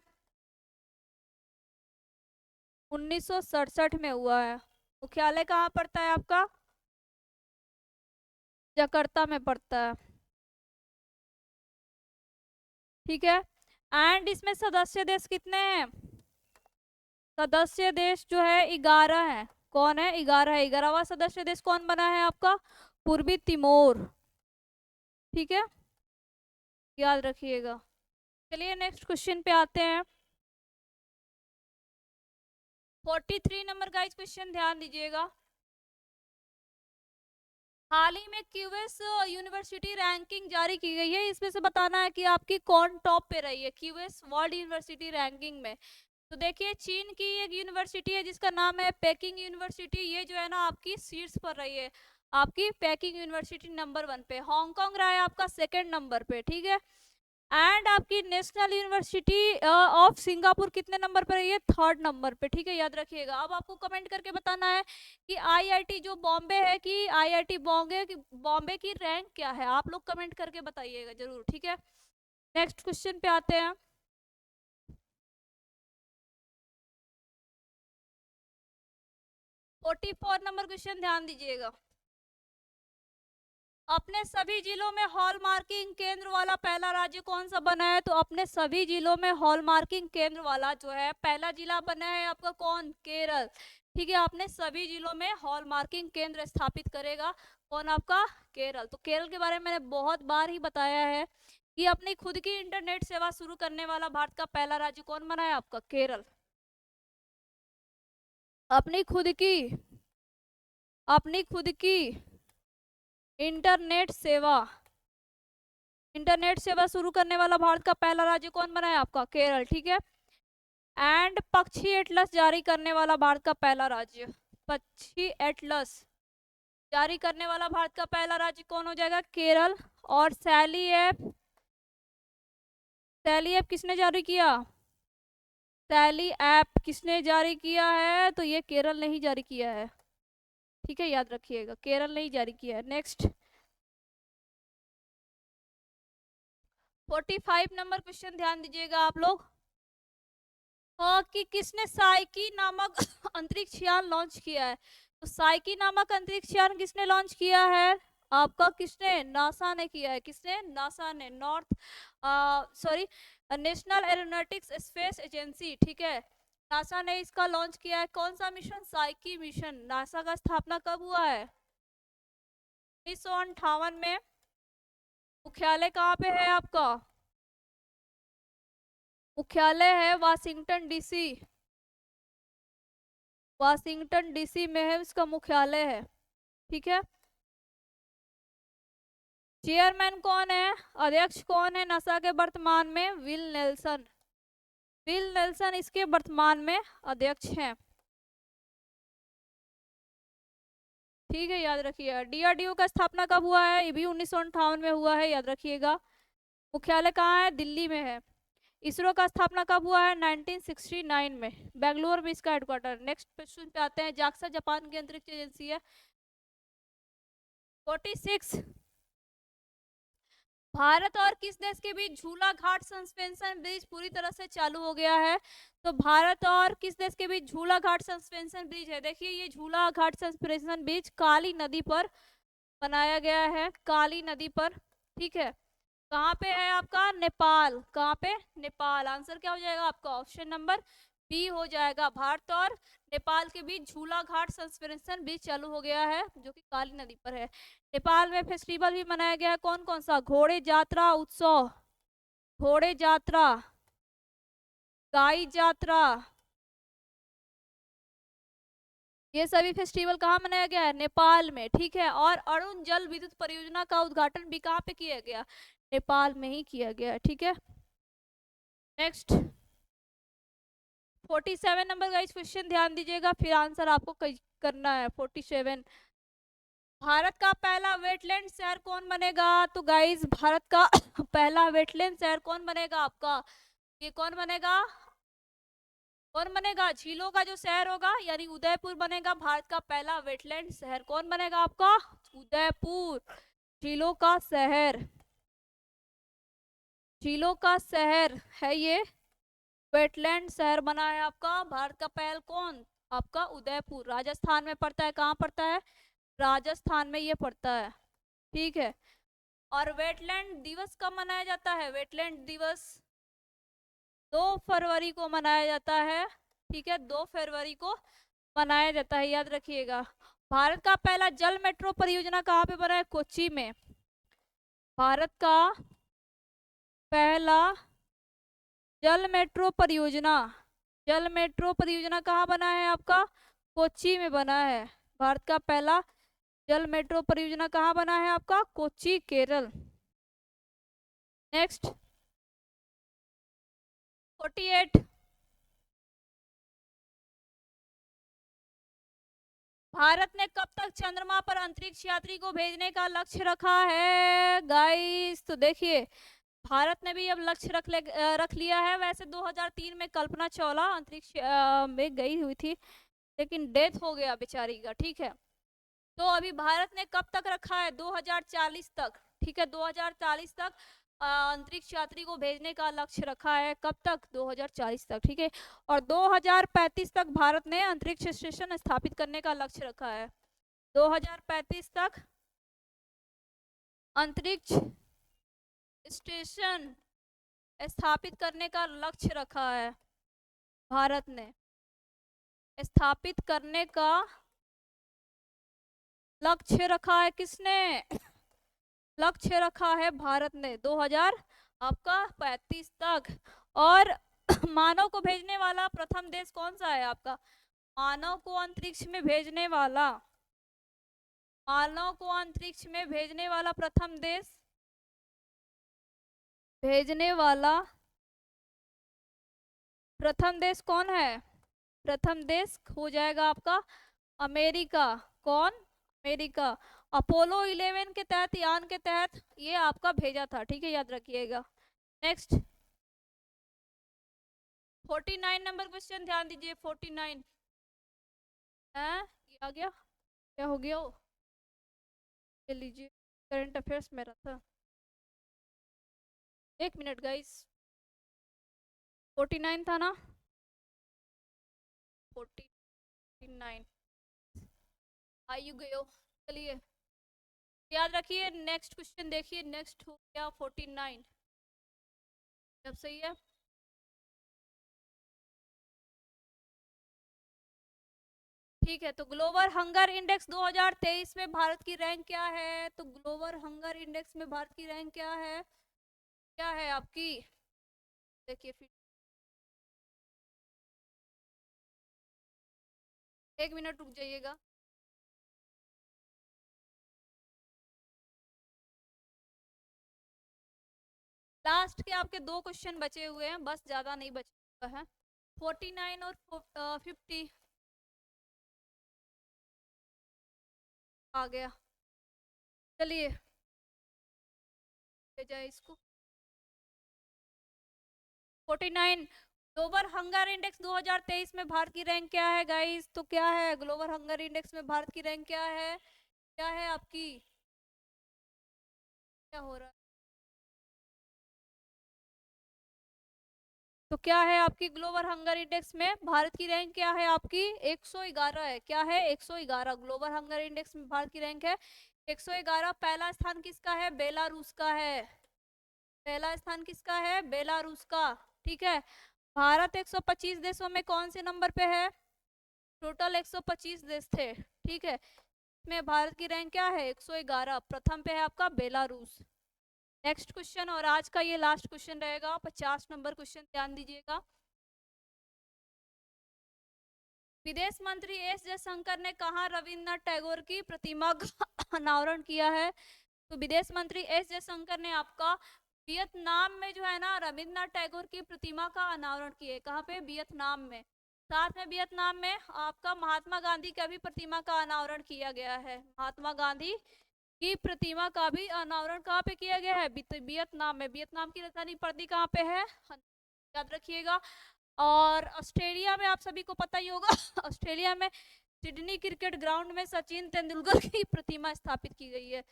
1967 में हुआ है। मुख्यालय कहाँ पड़ता है आपका? जकार्ता में पड़ता है, ठीक है। एंड इसमें सदस्य देश कितने हैं? सदस्य देश जो है 11 है। कौन है? 11 है। 11वां सदस्य देश कौन बना है आपका? पूर्वी तिमोर, ठीक है, याद रखिएगा। चलिए नेक्स्ट क्वेश्चन पे आते हैं 43 नंबर का क्वेश्चन, ध्यान दीजिएगा। हाल ही में क्यूएस यूनिवर्सिटी रैंकिंग जारी की गई है, इसमें से बताना है कि आपकी कौन टॉप पे रही है क्यूएस वर्ल्ड यूनिवर्सिटी रैंकिंग में। तो देखिए चीन की एक यूनिवर्सिटी है जिसका नाम है पेकिंग यूनिवर्सिटी, ये जो है ना आपकी शीर्ष पर रही है, आपकी पेकिंग यूनिवर्सिटी नंबर 1 पे। हांगकांग रहा है आपका सेकंड नंबर पे, ठीक है। एंड आपकी नेशनल यूनिवर्सिटी ऑफ सिंगापुर कितने नंबर पर है, ये थर्ड नंबर पे, ठीक है, याद रखिएगा। अब आपको कमेंट करके बताना है कि आईआईटी जो बॉम्बे है कि आईआईटी बॉम्बे की रैंक क्या है, आप लोग कमेंट करके बताइएगा जरूर, ठीक है। नेक्स्ट क्वेश्चन पे आते हैं। 44 नंबर क्वेश्चन, ध्यान दीजिएगा। अपने सभी जिलों में हॉलमार्किंग केंद्र वाला पहला राज्य कौन सा बना है, तो अपने सभी जिलों में हॉलमार्किंग केंद्र वाला जो है पहला जिला बना है आपका कौन, केरल, ठीक है। अपने सभी जिलों में हॉलमार्किंग केंद्र स्थापित करेगा कौन, आपका केरल। तो केरल के बारे में मैंने बहुत बार ही बताया है कि अपनी खुद की इंटरनेट सेवा शुरू करने वाला भारत का पहला राज्य कौन बना है, आपका केरल। अपनी खुद की अपनी खुद की इंटरनेट सेवा शुरू करने वाला भारत का पहला राज्य कौन बना है, आपका केरल, ठीक है। एंड पक्षी एटलस जारी करने वाला भारत का पहला राज्य, पक्षी एटलस जारी करने वाला भारत का पहला राज्य कौन हो जाएगा, केरल। और सैली ऐप किसने जारी किया, सैली ऐप किसने जारी किया है, तो ये केरल ने ही जारी किया है, ठीक है, याद रखिएगा, केरल ने ही जारी किया है। नेक्स्ट 45 नंबर क्वेश्चन, ध्यान दीजिएगा आप लोग। कि किसने साइकी नामक अंतरिक्ष यान लॉन्च किया है, तो साइकी नामक अंतरिक्ष यान किसने लॉन्च किया है, आपका किसने, नासा ने किया है, किसने, नासा ने, नेशनल एरोनॉटिक्स स्पेस एजेंसी, ठीक है, नासा ने इसका लॉन्च किया है। कौन सा मिशन, साइकी मिशन। नासा का स्थापना कब हुआ है, 1958 में। मुख्यालय कहाँ पे है आपका, मुख्यालय है वाशिंगटन डीसी, वाशिंगटन डीसी में है इसका मुख्यालय है, ठीक है। चेयरमैन कौन है, अध्यक्ष कौन है नासा के वर्तमान में, विल नेल्सन, विल नेल्सन इसके वर्तमान में अध्यक्ष हैं, ठीक है, याद रखिए। डीआरडीओ का स्थापना कब हुआ है, ये भी 1958 में हुआ है, याद रखिएगा। मुख्यालय कहाँ है, दिल्ली में है। इसरो का स्थापना कब हुआ है, 1969 में, बेंगलुरु में इसका हेडक्वार्टर। नेक्स्ट क्वेश्चन पे आते हैं। जाक्सा जापान की अंतरिक्ष एजेंसी है। 46, भारत और किस देश के बीच झूला घाट सस्पेंशन ब्रिज पूरी तरह से चालू हो गया है, तो भारत और किस देश के बीच झूला घाट सस्पेंशन ब्रिज है, देखिए ये झूला घाट सस्पेंशन ब्रिज काली नदी पर बनाया गया है, काली नदी पर, ठीक है। कहाँ पे है आपका, नेपाल, कहाँ पे, नेपाल। आंसर क्या हो जाएगा आपका, ऑप्शन नंबर बी हो जाएगा। भारत और नेपाल के बीच झूला घाट सस्पेंशन ब्रिज चालू हो गया है जो कि काली नदी पर है। नेपाल में फेस्टिवल भी मनाया गया है, कौन कौन सा, घोड़े जात्रा उत्सव, घोड़े जात्रा, गाई जात्रा, ये सभी फेस्टिवल कहाँ मनाया गया है, नेपाल में, ठीक है। और अरुण जल विद्युत परियोजना का उद्घाटन भी कहाँ पे किया गया, नेपाल में ही किया गया, ठीक है। नेक्स्ट 47 नंबर का इस क्वेश्चन, ध्यान दीजिएगा, फिर आंसर आपको करना है। 47, भारत का पहला वेटलैंड शहर कौन बनेगा, तो गाइज भारत का पहला वेटलैंड शहर कौन बनेगा आपका, ये कौन बनेगा, कौन बनेगा, झीलों का जो शहर होगा यानी उदयपुर बनेगा भारत का पहला वेटलैंड शहर। कौन बनेगा आपका, उदयपुर, झीलों का शहर, झीलों का शहर है ये, वेटलैंड शहर बना है आपका भारत का पहल कौन, आपका उदयपुर, राजस्थान में पड़ता है, कहाँ पड़ता है, राजस्थान में ये पड़ता है, ठीक है। और वेटलैंड दिवस कब मनाया जाता है, वेटलैंड दिवस 2 फरवरी को मनाया जाता है, ठीक है, 2 फरवरी को मनाया जाता है, याद रखिएगा। भारत का पहला जल मेट्रो परियोजना कहाँ पे बना है, कोच्चि में। भारत का पहला जल मेट्रो परियोजना, जल मेट्रो परियोजना कहाँ बना है आपका, कोच्चि में बना है। भारत का पहला जल मेट्रो परियोजना कहाँ बना है आपका, कोच्चि, केरल। नेक्स्ट 48, भारत ने कब तक चंद्रमा पर अंतरिक्ष यात्री को भेजने का लक्ष्य रखा है गाइस? तो देखिए, भारत ने भी अब लक्ष्य रख लिया है। वैसे 2003 में कल्पना चावला अंतरिक्ष में गई हुई थी, लेकिन डेथ हो गया बेचारी का, ठीक है। तो अभी भारत ने कब तक रखा है? 2040 तक, ठीक है, 2040 तक अंतरिक्ष यात्री को भेजने का लक्ष्य रखा है। कब तक? 2040 तक, ठीक है। और 2035 तक भारत ने अंतरिक्ष स्टेशन स्थापित करने का लक्ष्य रखा है। 2035 तक अंतरिक्ष स्टेशन स्थापित करने का लक्ष्य रखा है भारत ने। स्थापित करने का लक्ष्य रखा है किसने? लक्ष्य रखा है भारत ने 2035 तक। और मानव को भेजने वाला प्रथम देश कौन सा है आपका? मानव को अंतरिक्ष में भेजने वाला, मानव को अंतरिक्ष में भेजने वाला प्रथम देश, भेजने वाला प्रथम देश कौन है? प्रथम देश हो जाएगा आपका अमेरिका। कौन? अमेरिका। अपोलो 11 के तहत, यान के तहत ये आपका भेजा था, ठीक है, याद रखिएगा। नेक्स्ट 49 नंबर क्वेश्चन ध्यान दीजिए। 49 है, ये आ गया, क्या हो गया? ले लीजिए, करंट अफेयर्स मेरा था। एक मिनट गाइस, 49 था ना? 49 आयु गयो। चलिए याद रखिए। नेक्स्ट क्वेश्चन देखिए, नेक्स्ट हो गया 49। जब सही है, ठीक है। तो ग्लोबल हंगर इंडेक्स 2023 में भारत की रैंक क्या है? तो ग्लोबल हंगर इंडेक्स में भारत की रैंक क्या है? क्या है आपकी? देखिए फिर, एक मिनट रुक जाइएगा। लास्ट के आपके दो क्वेश्चन बचे हुए हैं बस, ज्यादा नहीं बचा है। 49 और 50 आ गया। चलिए ले जाए इसको। 49 ग्लोबल हंगर इंडेक्स 2023 में भारत की रैंक क्या है गाइस? तो क्या है ग्लोबल हंगर इंडेक्स में भारत की रैंक क्या है? क्या है आपकी? क्या हो रहा है? तो क्या है आपकी ग्लोबल हंगर इंडेक्स में भारत की रैंक क्या है आपकी? 111 है। क्या है? 111। ग्लोबल हंगर इंडेक्स में भारत की रैंक है 111। पहला स्थान किसका है? बेलारूस का है। पहला स्थान किसका है? बेलारूस का, ठीक है। भारत 125 देशों में कौन से नंबर पे है? टोटल 125 देश थे, ठीक है। इसमें भारत की रैंक क्या है? 111। प्रथम पे है आपका बेलारूस। नेक्स्ट क्वेश्चन, और आज का ये लास्ट क्वेश्चन रहेगा, 50 नंबर क्वेश्चन, ध्यान दीजिएगा। विदेश मंत्री एस जयशंकर ने कहा रविन्द्रनाथ टैगोर की प्रतिमा का अनावरण किया है? तो विदेश मंत्री एस जयशंकर ने आपका वियतनाम में जो है ना रविन्द्रनाथ टैगोर की प्रतिमा का अनावरण किए। कहाँ पे? वियतनाम में। साथ में वियतनाम में आपका महात्मा गांधी का भी प्रतिमा का अनावरण किया गया है। महात्मा गांधी की प्रतिमा का भी अनावरण कहाँ पे किया गया है? वियतनाम में। वियतनाम की राजधानी पड़ती कहाँ पे है? याद रखिएगा। और ऑस्ट्रेलिया में आप सभी को पता ही होगा ऑस्ट्रेलिया में सिडनी क्रिकेट ग्राउंड में सचिन तेंदुलकर की प्रतिमा स्थापित की गई है।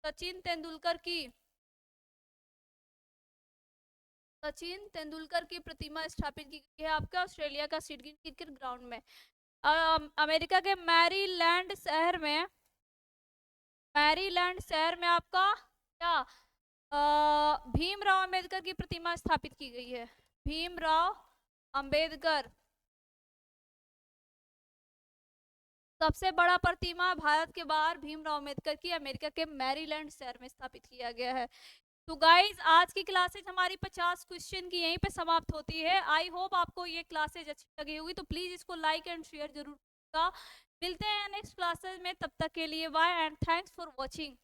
सचिन तेंदुलकर की प्रतिमा स्थापित की गई है आपका ऑस्ट्रेलिया का सिडनी क्रिकेट ग्राउंड में। अमेरिका के मैरीलैंड शहर में आपका क्या भीमराव अंबेडकर की प्रतिमा स्थापित की गई है। भीमराव अंबेडकर, सबसे बड़ा प्रतिमा भारत के बाहर भीमराव अंबेडकर की अमेरिका के मैरीलैंड शहर में स्थापित किया गया है। तो गाइज आज की क्लासेज हमारी 50 क्वेश्चन की यहीं पे समाप्त होती है। आई होप आपको ये क्लासेज अच्छी लगी होगी, तो प्लीज इसको लाइक एंड शेयर जरूर करिएगा। मिलते हैं नेक्स्ट क्लासेज में, तब तक के लिए bye and thanks for watching.